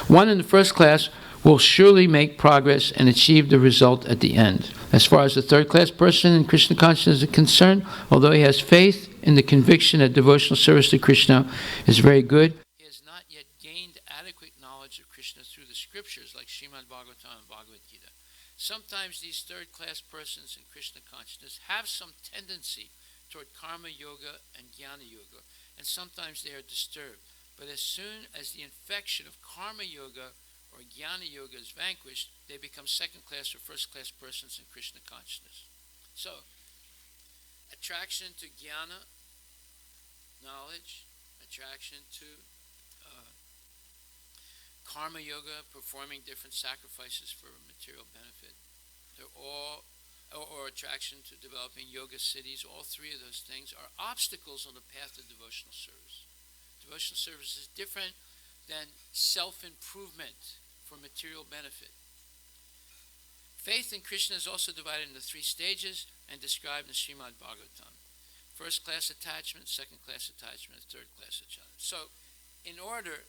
One in the first class will surely make progress and achieve the result at the end. As far as the third class person in Krishna consciousness is concerned, although he has faith in the conviction that devotional service to Krishna is very good, he has not yet gained adequate knowledge of Krishna through the scriptures like Srimad Bhagavatam and Bhagavad Gita. Sometimes these third class persons in Krishna consciousness have some tendency toward karma yoga and jnana yoga, and sometimes they are disturbed. But as soon as the infection of karma yoga or jnana yoga is vanquished, they become second class or first class persons in Krishna consciousness. So, attraction to jnana, knowledge, attraction to karma yoga, performing different sacrifices for material benefit, they're all, or attraction to developing yoga cities, all three of those things are obstacles on the path of devotional service. Devotional service is different than self-improvement for material benefit. Faith in Krishna is also divided into three stages and described in Srimad Bhagavatam. First class attachment, second class attachment, third class attachment. So, in order,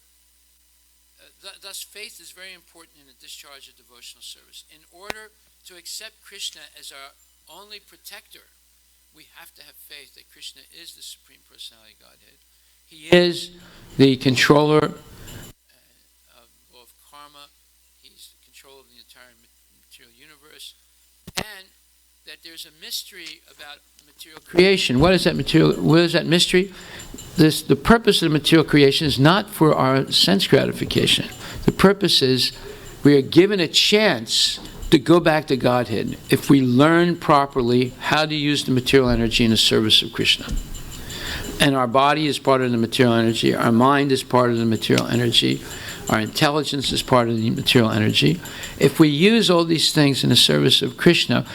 thus faith is very important in the discharge of devotional service. In order to accept Krishna as our only protector, we have to have faith that Krishna is the Supreme Personality of Godhead. He is the controller of karma. He's the controller of the entire material universe. And that there's a mystery about material creation. What is that mystery? The purpose of the material creation is not for our sense gratification. The purpose is we are given a chance to go back to Godhead if we learn properly how to use the material energy in the service of Krishna. And our body is part of the material energy, our mind is part of the material energy, our intelligence is part of the material energy. If we use all these things in the service of Krishna,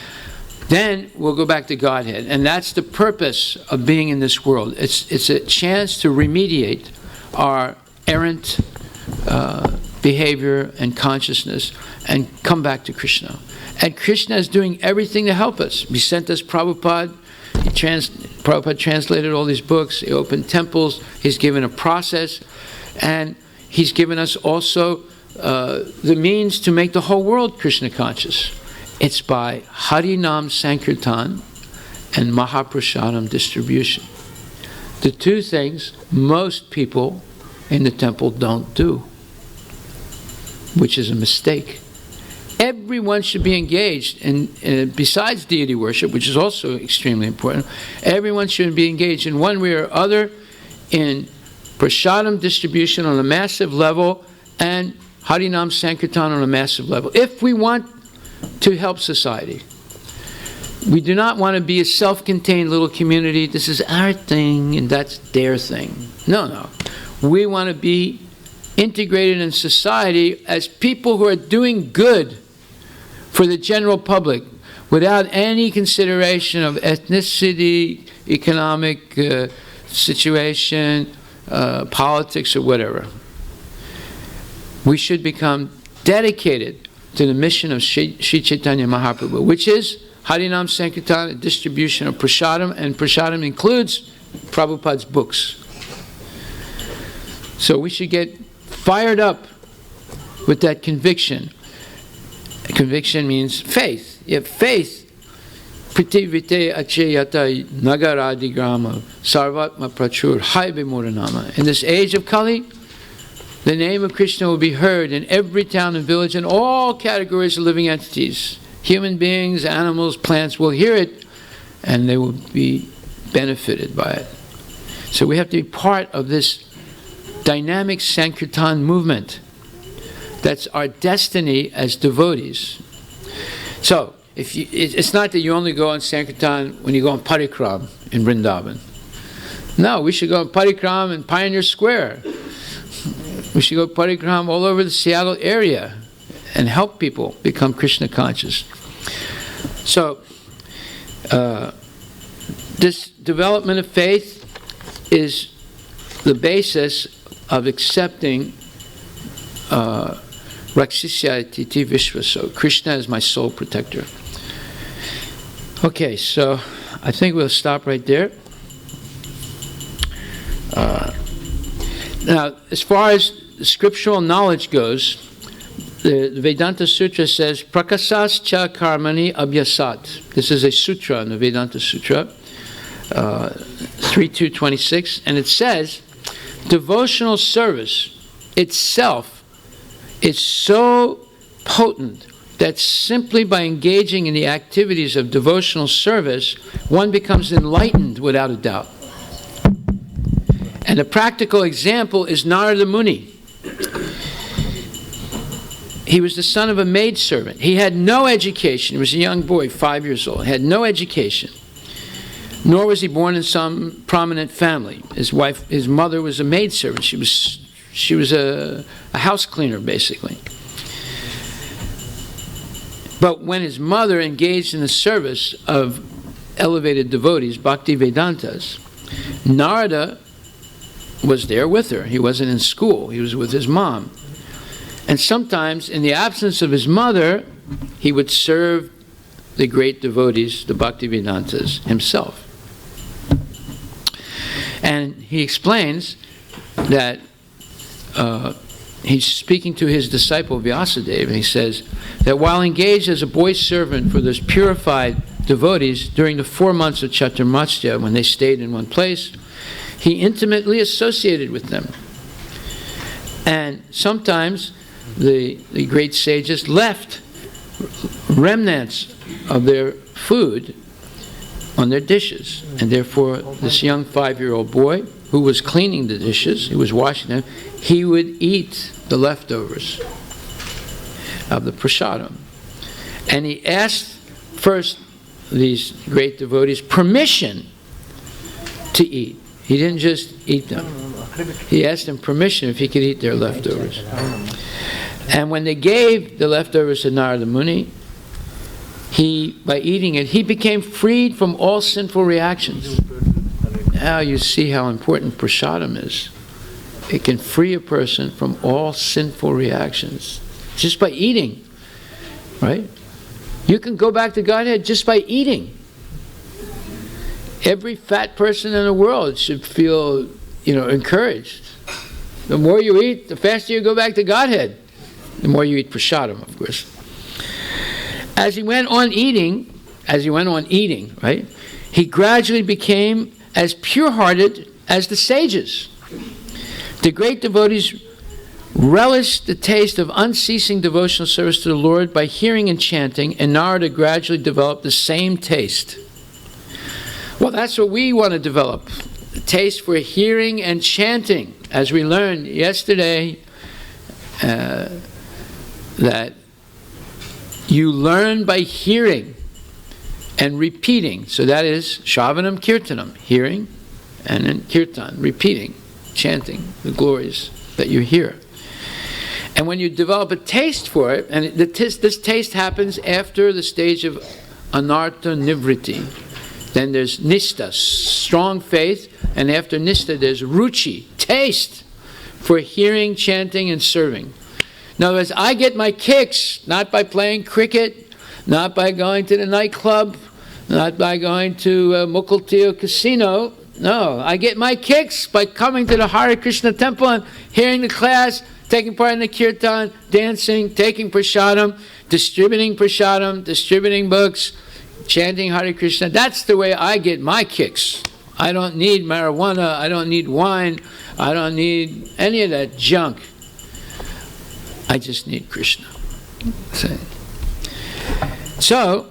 then we'll go back to Godhead. And that's the purpose of being in this world. It's a chance to remediate our errant behavior and consciousness and come back to Krishna. And Krishna is doing everything to help us. He sent us Prabhupada. Prabhupada translated all these books. He opened temples. He's given a process. And he's given us also the means to make the whole world Krishna conscious. It's by Harinam Sankirtan and Mahaprasadam distribution. The two things most people in the temple don't do, which is a mistake. Everyone should be engaged in besides deity worship, which is also extremely important, everyone should be engaged in one way or other in prasadam distribution on a massive level and Harinam Sankirtan on a massive level. If we want to help society, we do not want to be a self-contained little community. This is our thing and that's their thing. No. We want to be integrated in society as people who are doing good for the general public without any consideration of ethnicity, economic situation, politics, or whatever. we should become dedicated to the mission of Sri Chaitanya Mahaprabhu, which is Harinam Sankirtan, a distribution of prasadam, and prasadam includes Prabhupada's books. So we should get fired up with that conviction. Conviction means faith. You have faith. Pritivite acheyata nagaradigrama sarvatma prachur haibe muranama. In this age of Kali, the name of Krishna will be heard in every town and village, and all categories of living entities. Human beings, animals, plants will hear it, and they will be benefited by it. So we have to be part of this dynamic Sankirtan movement. That's our destiny as devotees. So, it's not that you only go on Sankirtan when you go on Parikram in Vrindavan. No, we should go on Parikram in Pioneer Square. We should go Parikram all over the Seattle area and help people become Krishna conscious. So, this development of faith is the basis of accepting Rakshasya Titi Vishvaso. Krishna is my soul protector. Okay, so I think we'll stop right there. Now, as far as scriptural knowledge goes, the Vedanta Sutra says, Prakasas cha karmani abhyasat. This is a sutra in the Vedanta Sutra, 3.2.26, and it says, devotional service itself is so potent that simply by engaging in the activities of devotional service, one becomes enlightened without a doubt. And a practical example is Narada Muni. He was the son of a maidservant. He had no education. He was a young boy, 5 years old. He had no education. Nor was he born in some prominent family. His mother was a maidservant. She was a house cleaner, basically. But when his mother engaged in the service of elevated devotees, Bhakti Vedantas, Narada was there with her. He wasn't in school. He was with his mom. And sometimes, in the absence of his mother, he would serve the great devotees, the Bhakti Vedantas, himself. And he explains that he's speaking to his disciple Vyasadeva, and he says that while engaged as a boy servant for those purified devotees during the 4 months of Chaturmasya, when they stayed in one place, he intimately associated with them. And sometimes the great sages left remnants of their food on their dishes. And therefore, this young 5-year-old boy who was cleaning the dishes, he was washing them, he would eat the leftovers of the prasadam. And he asked first these great devotees permission to eat. He didn't just eat them. He asked them permission if he could eat their leftovers. And when they gave the leftovers to Narada Muni, by eating it, he became freed from all sinful reactions. Now you see how important prasadam is. It can free a person from all sinful reactions just by eating, right? You can go back to Godhead just by eating. Every fat person in the world should feel, encouraged. The more you eat, the faster you go back to Godhead. The more you eat prasadam, of course. As he went on eating, right, he gradually became as pure-hearted as the sages. The great devotees relished the taste of unceasing devotional service to the Lord by hearing and chanting, and Narada gradually developed the same taste. Well, that's what we want to develop, the taste for hearing and chanting. As we learned yesterday, that you learn by hearing and repeating. So that is Shravanam Kirtanam, hearing, and then Kirtan, repeating, chanting the glories that you hear. And when you develop a taste for it, and this taste happens after the stage of Anartha Nivriti. Then there's Nishta, strong faith, and after Nishta there's Ruchi, taste for hearing, chanting, and serving. In other words, I get my kicks not by playing cricket, not by going to the nightclub, not by going to Mukilteo Casino. No, I get my kicks by coming to the Hare Krishna temple and hearing the class, taking part in the kirtan, dancing, taking prasadam, distributing books, chanting Hare Krishna. That's the way I get my kicks. I don't need marijuana, I don't need wine, I don't need any of that junk. I just need Krishna. So,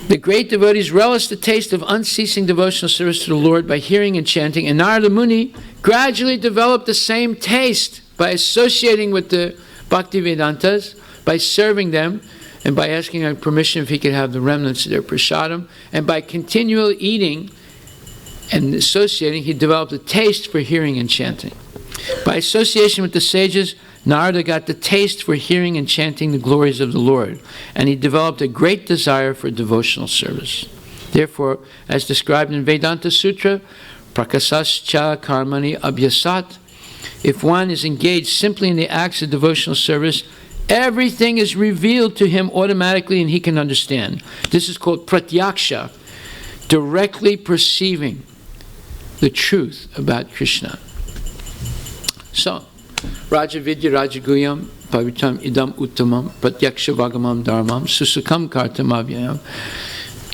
the great devotees relish the taste of unceasing devotional service to the Lord by hearing and chanting, and Narada Muni gradually developed the same taste by associating with the Bhaktivedantas, by serving them, and by asking their permission if he could have the remnants of their prasadam, and by continually eating and associating, he developed a taste for hearing and chanting. By association with the sages, Narada got the taste for hearing and chanting the glories of the Lord, and he developed a great desire for devotional service. Therefore, as described in Vedanta Sutra, prakasascha karmani abhyasat, if one is engaged simply in the acts of devotional service, everything is revealed to him automatically and he can understand. This is called pratyaksha, directly perceiving the truth about Krishna. So, Raja Vidya Raja Guyam Pavitam Idam Uttamam Pratyaksha Vagamam Dharmam Susukam Kartam Avyayam.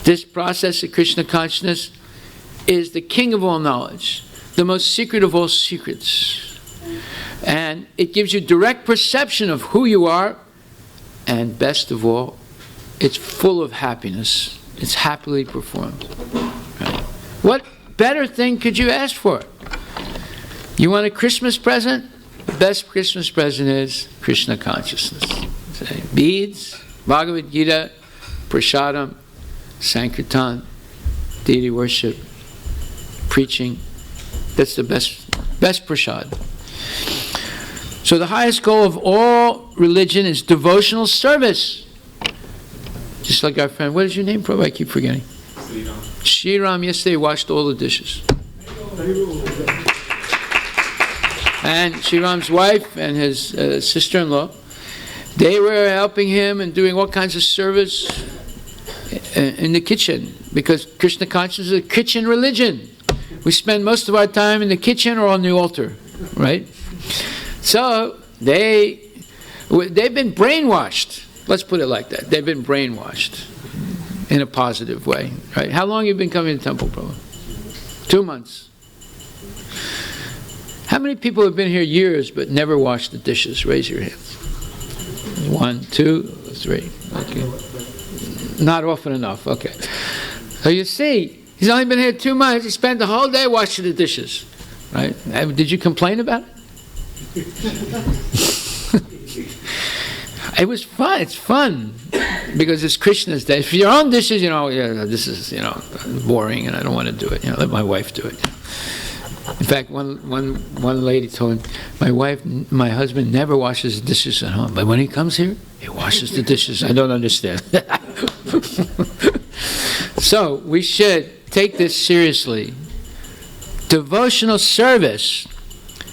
This process of Krishna consciousness is the king of all knowledge, the most secret of all secrets. And it gives you direct perception of who you are, and best of all, it's full of happiness. It's happily performed. Right? What better thing could you ask for? You want a Christmas present? The best Christmas present is Krishna consciousness. Say, beads, Bhagavad Gita, prasadam, sankirtan, deity worship, preaching. That's the best prasad. So the highest goal of all religion is devotional service. Just like our friend, what is your name, Prabhu? I keep forgetting. Shriram yesterday washed all the dishes. And Shriram's wife and his sister-in-law, they were helping him and doing all kinds of service in the kitchen, because Krishna consciousness is a kitchen religion. We spend most of our time in the kitchen or on the altar, right? So they've been brainwashed. Let's put it like that. They've been brainwashed in a positive way, right? How long have you been coming to the temple, Prabhu? 2 months. How many people have been here years but never washed the dishes? Raise your hands. 1, 2, 3. Okay. Not often enough. Okay. So you see, he's only been here 2 months. He spent the whole day washing the dishes, right? Did you complain about it? It was fun. It's fun because it's Krishna's day. For your own dishes, yeah, this is boring, and I don't want to do it. Let my wife do it. In fact, one lady told me, my husband never washes the dishes at home, but when he comes here, he washes the dishes. I don't understand. So we should take this seriously. Devotional service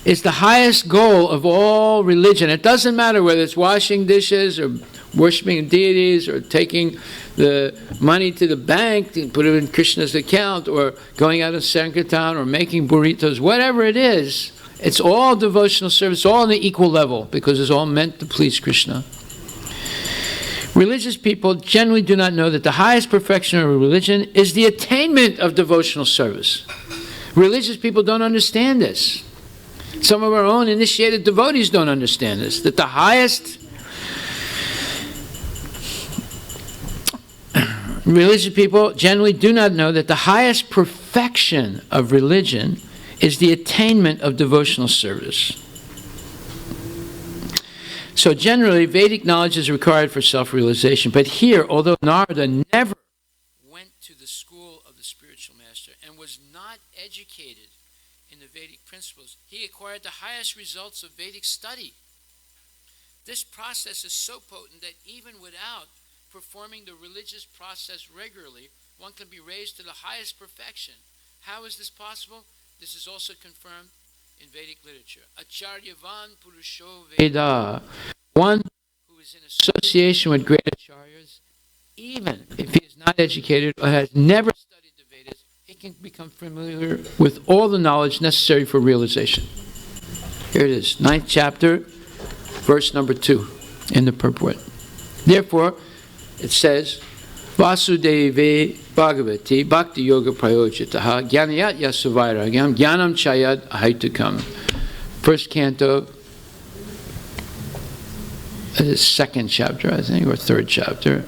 is the highest goal of all religion. It doesn't matter whether it's washing dishes or worshiping deities or taking the money to the bank and put it in Krishna's account or going out of Sankirtan or making burritos, whatever it is, it's all devotional service, all on the equal level because it's all meant to please Krishna. Religious people generally do not know that the highest perfection of a religion is the attainment of devotional service. Religious people don't understand this. Some of our own initiated devotees don't understand this, that the highest religious people generally do not know that the highest perfection of religion is the attainment of devotional service. So generally, Vedic knowledge is required for self-realization. But here, although Narada never went to the school of the spiritual master and was not educated in the Vedic principles, he acquired the highest results of Vedic study. This process is so potent that even without performing the religious process regularly, one can be raised to the highest perfection. How is this possible? This is also confirmed in Vedic literature. Acharyavan Purusho Veda. One who is in association with great acharyas, even if he is not educated or has never studied the Vedas, he can become familiar with all the knowledge necessary for realization. Here it is, 9th chapter, verse number 2 in the purport. Therefore, it says, Vasudeve Bhagavati Bhakti Yoga Prayojitaha Jnanayat Yasuvairagyam Jnanam Chayad Ahaitukam. First canto, second chapter, I think, or third chapter.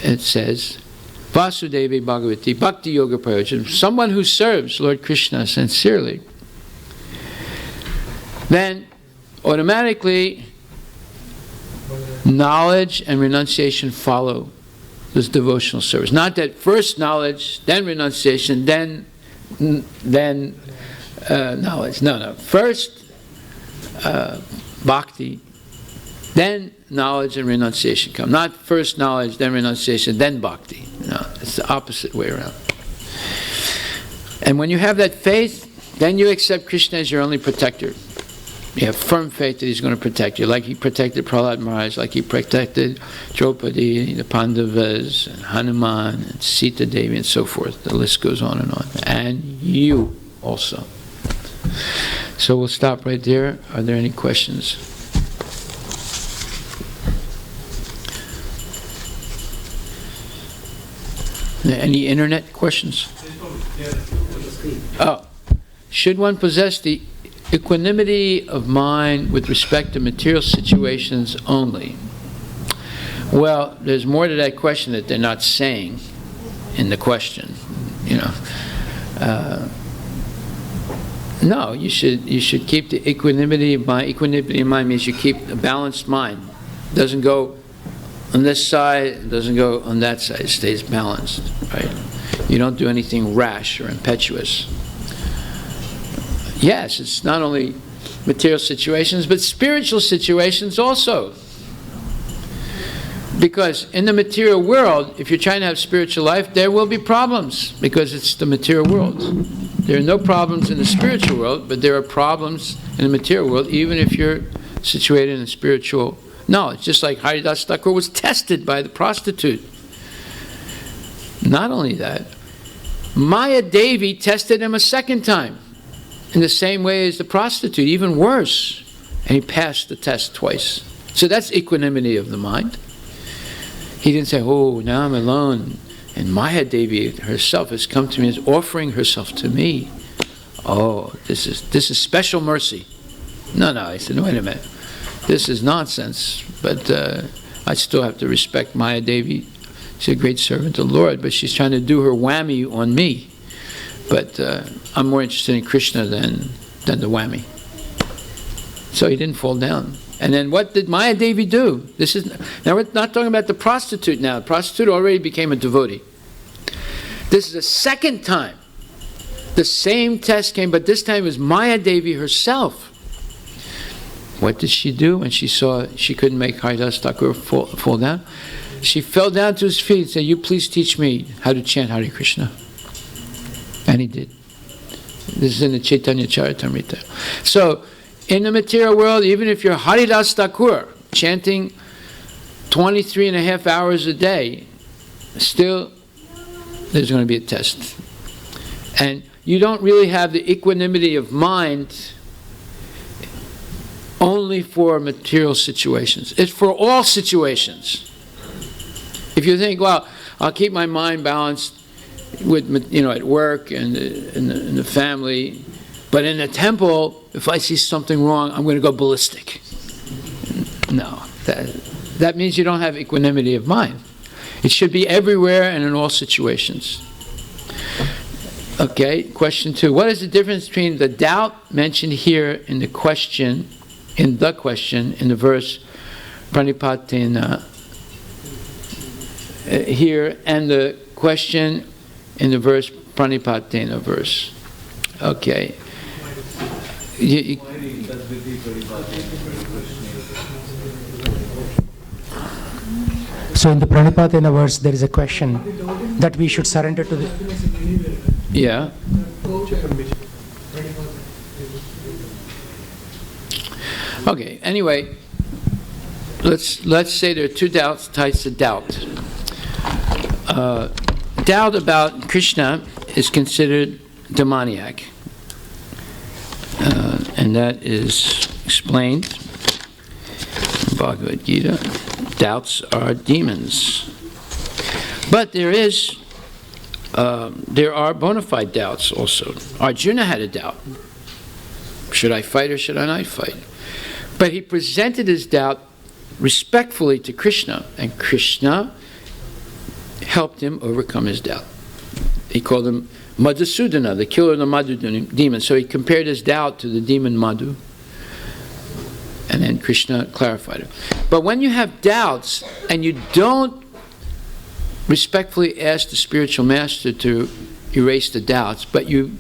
It says, Vasudevi Bhagavati Bhakti Yoga Prayojitaha. Someone who serves Lord Krishna sincerely, then automatically knowledge and renunciation follow this devotional service. Not that first knowledge, then renunciation, then knowledge. No. First bhakti, then knowledge and renunciation come. Not first knowledge, then renunciation, then bhakti. No, it's the opposite way around. And when you have that faith, then you accept Krishna as your only protector. You have firm faith that he's going to protect you, like he protected Prahlad Maharaj, like he protected Draupadi, the Pandavas, and Hanuman, and Sita Devi, and so forth. The list goes on. And you also. So we'll stop right there. Are there any questions? Any internet questions? Oh. Should one possess the equanimity of mind with respect to material situations only? Well, there's more to that question that they're not saying in the question. No, you should keep the equanimity of mind. Equanimity of mind means you keep a balanced mind. It doesn't go on this side, it doesn't go on that side. It stays balanced, right? You don't do anything rash or impetuous. Yes, it's not only material situations, but spiritual situations also. Because in the material world, if you're trying to have spiritual life, there will be problems, because it's the material world. There are no problems in the spiritual world, but there are problems in the material world, even if you're situated in spiritual knowledge. Just like Harivilas Thakur was tested by the prostitute. Not only that, Maya Devi tested him a second time, in the same way as the prostitute, even worse. And he passed the test twice. So that's equanimity of the mind. He didn't say, oh, now I'm alone, and Maya Devi herself has come to me, is offering herself to me. Oh, this is special mercy. No, I said, wait a minute. This is nonsense, but I still have to respect Maya Devi. She's a great servant of the Lord, but she's trying to do her whammy on me. But I'm more interested in Krishna than the whammy. So he didn't fall down. And then what did Maya Devi do? Now we're not talking about the prostitute now. The prostitute already became a devotee. This is the second time. The same test came, but this time it was Maya Devi herself. What did she do when she saw she couldn't make Harivilas Thakur fall down? She fell down to his feet and said, you please teach me how to chant Hare Krishna. And he did. This is in the Chaitanya Charitamrita. So, in the material world, even if you're Harivilas Thakur, chanting 23 and a half hours a day, still there's going to be a test. And you don't really have the equanimity of mind only for material situations. It's for all situations. If you think, well, I'll keep my mind balanced with, at work and in the family, but in the temple, if I see something wrong, I'm going to go ballistic. No, that means you don't have equanimity of mind. It should be everywhere and in all situations. Okay, question 2. What is the difference between the doubt mentioned here in the question, in the verse Pranipatena here, and the question in the verse Pranipatena verse? Okay. So in the Pranipatena verse, there is a question that we should surrender to the... Yeah. Okay, anyway, let's say there are two types of doubt. Doubt about Krishna is considered demoniac, and that is explained in Bhagavad Gita. Doubts are demons. But there are bona fide doubts also. Arjuna had a doubt. Should I fight or should I not fight? But he presented his doubt respectfully to Krishna, and Krishna helped him overcome his doubt. He called him Madhusudana, the killer of the Madhu demon. So he compared his doubt to the demon Madhu. And then Krishna clarified it. But when you have doubts and you don't respectfully ask the spiritual master to erase the doubts, but you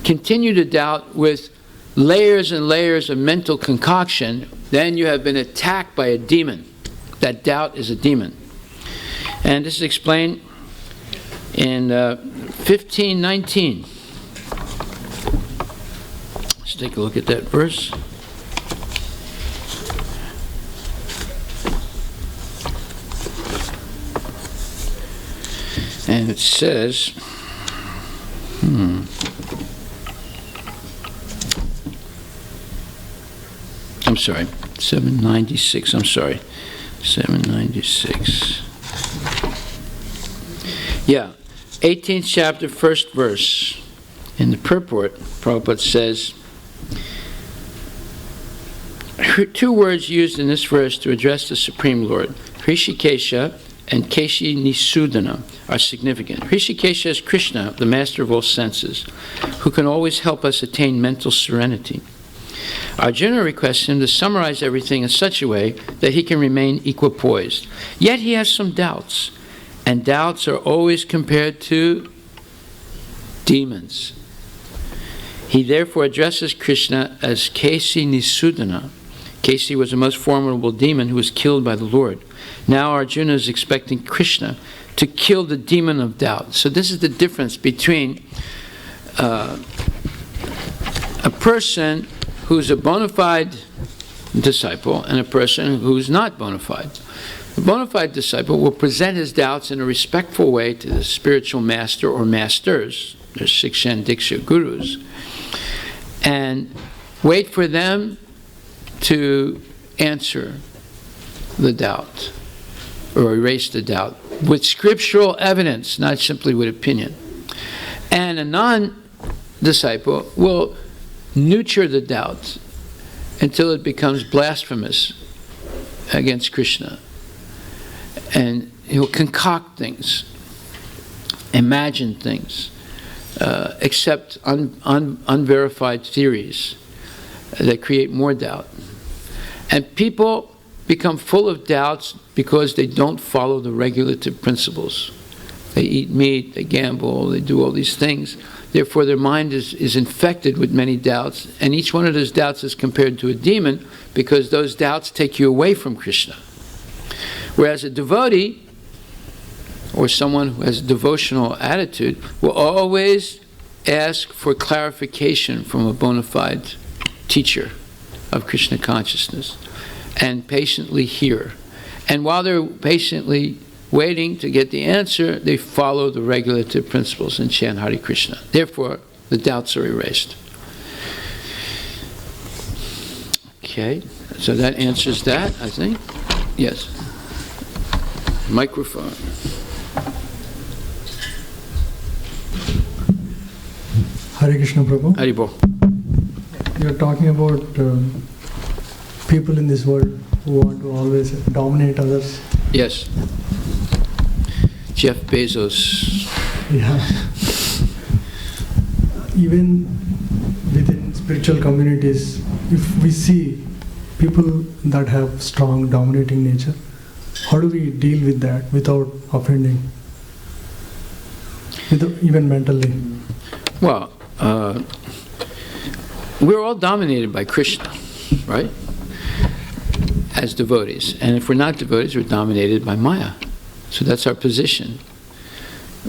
continue to doubt with layers and layers of mental concoction, then you have been attacked by a demon. That doubt is a demon. And this is explained in 15:19. Let's take a look at that verse. And it says, I'm sorry, 796, I'm sorry, 796. Yeah, 18th chapter, first verse. In the purport, Prabhupada says, two words used in this verse to address the Supreme Lord, Hrishikesha and Keshi Nisudana, are significant. Hrishikesha is Krishna, the master of all senses, who can always help us attain mental serenity. Arjuna requests him to summarize everything in such a way that he can remain equipoised. Yet he has some doubts, and doubts are always compared to demons. He therefore addresses Krishna as Keshi Nisudana. Keshi was the most formidable demon who was killed by the Lord. Now Arjuna is expecting Krishna to kill the demon of doubt. So this is the difference between a person who's a bona fide disciple and a person who's not bona fide. The bona fide disciple will present his doubts in a respectful way to the spiritual master or masters, there's Siksha and Diksha gurus, and wait for them to answer the doubt or erase the doubt with scriptural evidence, not simply with opinion. And a non-disciple will nurture the doubt until it becomes blasphemous against Krishna. And he'll concoct things, imagine things, accept unverified theories that create more doubt. And people become full of doubts because they don't follow the regulative principles. They eat meat, they gamble, they do all these things. Therefore, their mind is infected with many doubts, and each one of those doubts is compared to a demon because those doubts take you away from Krishna. Whereas a devotee, or someone who has a devotional attitude, will always ask for clarification from a bona fide teacher of Krishna consciousness and patiently hear. And while they're patiently waiting to get the answer, they follow the regulative principles and chant Hare Krishna. Therefore, the doubts are erased. Okay, so that answers that, I think. Yes. Microphone. Hare Krishna Prabhu. Haribol. You're talking about people in this world who want to always dominate others. Yes. Jeff Bezos. Yeah. Even within spiritual communities, if we see people that have strong dominating nature, how do we deal with that without offending, even mentally? Well, we're all dominated by Krishna, right? As devotees. And if we're not devotees, we're dominated by Maya. So that's our position.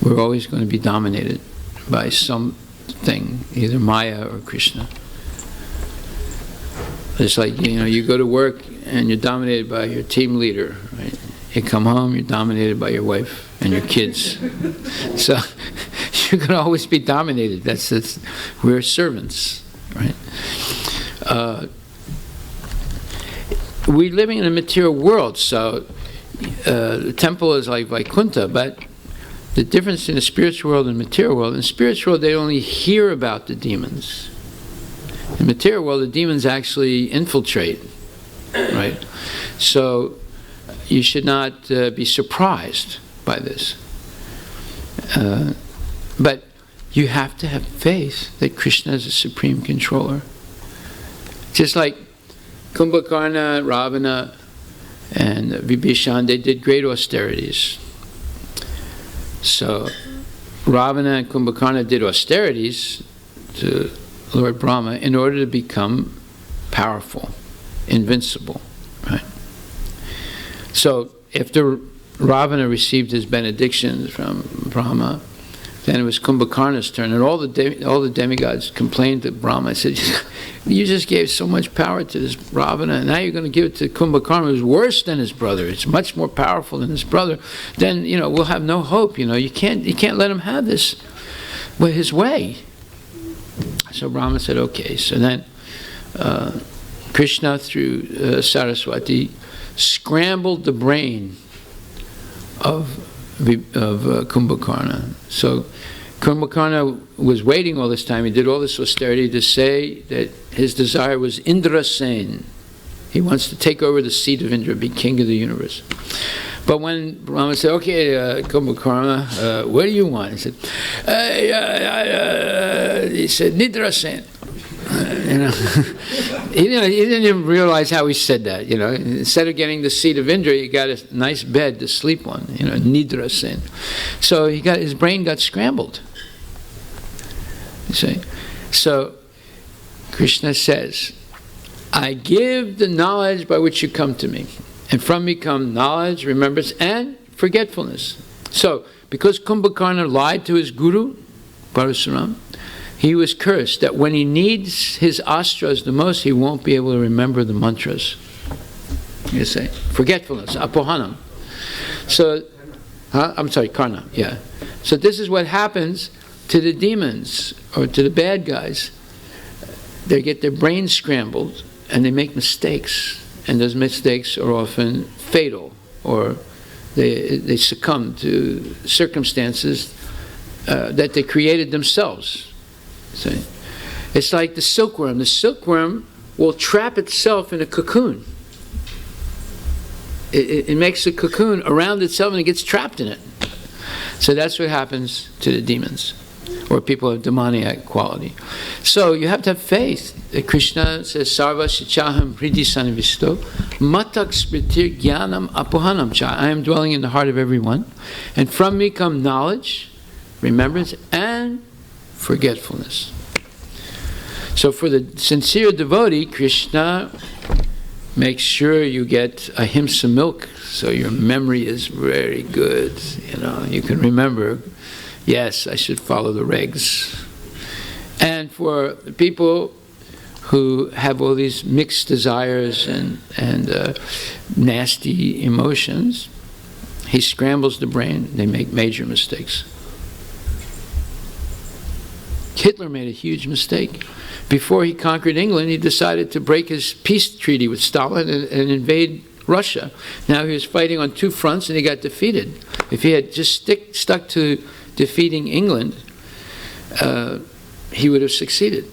We're always going to be dominated by something, either Maya or Krishna. It's like, you go to work and you're dominated by your team leader, right? You come home, you're dominated by your wife and your kids. So you're going to always be dominated. We're servants, right? We're living in a material world, so the temple is like Vaikuntha, but the difference in the spiritual world and the material world, in the spiritual world they only hear about the demons. In the material world, the demons actually infiltrate, right? So you should not be surprised by this. But you have to have faith that Krishna is the supreme controller. Just like Kumbhakarna, Ravana, and Vibhishan, they did great austerities. So Ravana and Kumbhakarna did austerities to Lord Brahma in order to become powerful, invincible, right? So after Ravana received his benedictions from Brahma, then it was Kumbhakarna's turn, and all the demigods complained to Brahma. I said, you just gave so much power to this Ravana, and now you're going to give it to Kumbhakarna, who's worse than his brother. It's much more powerful than his brother. Then, we'll have no hope. You can't let him have this, his way. So Brahma said, okay. So then Krishna, through Saraswati, scrambled the brain of Kumbhakarna. So Kumbhakarna was waiting all this time. He did all this austerity to say that his desire was Indrasen. He wants to take over the seat of Indra, be king of the universe. But when Brahma said, okay, Kumbhakarna, what do you want? He said, Nidrasen. He didn't even realize how he said that. Instead of getting the seat of Indra, he got a nice bed to sleep on. Nidrasen. So his brain got scrambled. You see? So Krishna says, I give the knowledge by which you come to me, and from me come knowledge, remembrance, and forgetfulness. So because Kumbhakarna lied to his guru, Parasuram, he was cursed that when he needs his astras the most, he won't be able to remember the mantras. You say, forgetfulness, apohanam. So, I'm sorry, karna, yeah. So this is what happens to the demons, or to the bad guys. They get their brains scrambled, and they make mistakes. And those mistakes are often fatal, or they succumb to circumstances that they created themselves. See? It's like the silkworm. The silkworm will trap itself in a cocoon. It makes a cocoon around itself and it gets trapped in it. So that's what happens to the demons, or people of demoniac quality. So you have to have faith that Krishna says, Sarva Shichaham Hridi Sanivisto Matak Spritir Jnanam Apohanam Cha. I am dwelling in the heart of everyone, and from me come knowledge, remembrance, and forgetfulness. So for the sincere devotee, Krishna makes sure you get ahimsa milk, so your memory is very good. You can remember, yes, I should follow the regs. And for the people who have all these mixed desires and nasty emotions, he scrambles the brain. They make major mistakes. Hitler made a huge mistake. Before he conquered England, he decided to break his peace treaty with Stalin and invade Russia. Now he was fighting on two fronts and he got defeated. If he had just stuck to defeating England, he would have succeeded.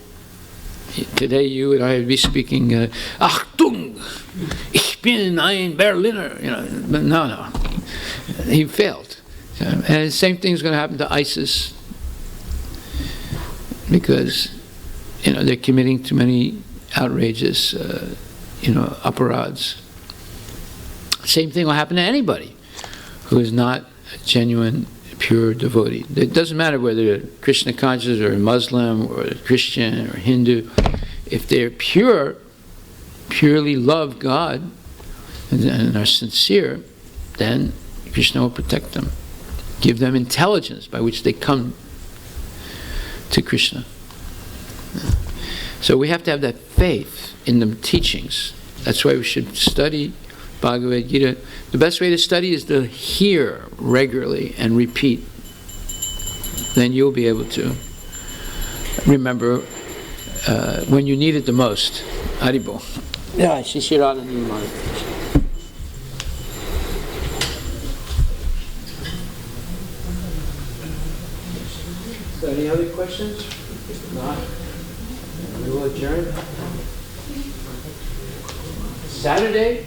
Today you and I would be speaking, Achtung, ich bin ein Berliner. But no. He failed. And the same thing is going to happen to ISIS, because they're committing too many outrageous uparads. Same thing will happen to anybody who is not a genuine, pure devotee. It doesn't matter whether they're Krishna conscious or a Muslim or a Christian or Hindu. If they're pure, purely love God and are sincere, then Krishna will protect them, give them intelligence by which they come to Krishna. So we have to have that faith in the teachings. That's why we should study Bhagavad Gita. The best way to study is to hear regularly and repeat. Then you'll be able to remember when you need it the most. Haribol. Yeah, Shishirana Nimai. So any other questions? If not, we will adjourn. Saturday,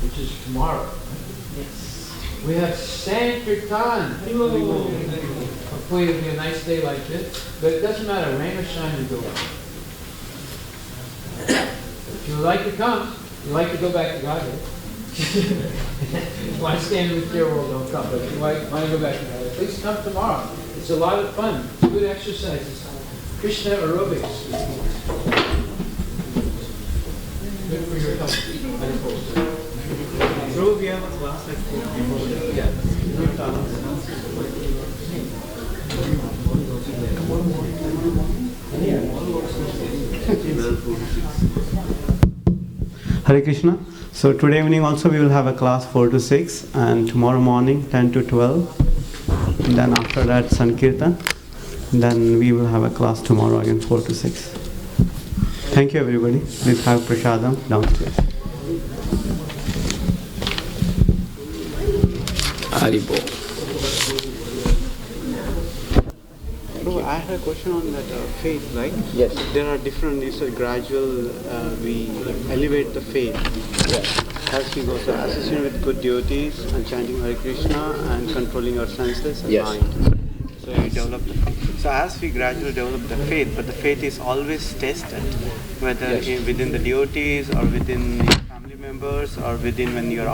which is tomorrow. We have Sankirtan. Hopefully it'll be a nice day like this. But it doesn't matter, rain or shine, we go. If you like to come, you like to go back to Godhead. If you want to stay in the material world, don't come. But if you want to go back to Godhead, please come tomorrow. It's a lot of fun. It's good exercises. Krishna aerobics. Good for your health. Prabhu, we have a class like 4 people. Yeah. Hare Krishna. So today evening also we will have a class 4 to 6 and tomorrow morning 10 to 12. And then after that Sankirtan. Then we will have a class tomorrow again 4 to 6. Thank you everybody. Please have prasadam downstairs. Haribol. Bro, I had a question on that faith, like Yes. there are different, you said gradual, we elevate the faith. Yes. As we go, so associating with good devotees and chanting Hare Krishna and controlling our senses and Yes. mind. So we develop the faith. So as we gradually develop the faith, but the faith is always tested, whether Yes. within the devotees or within your family members or within when you're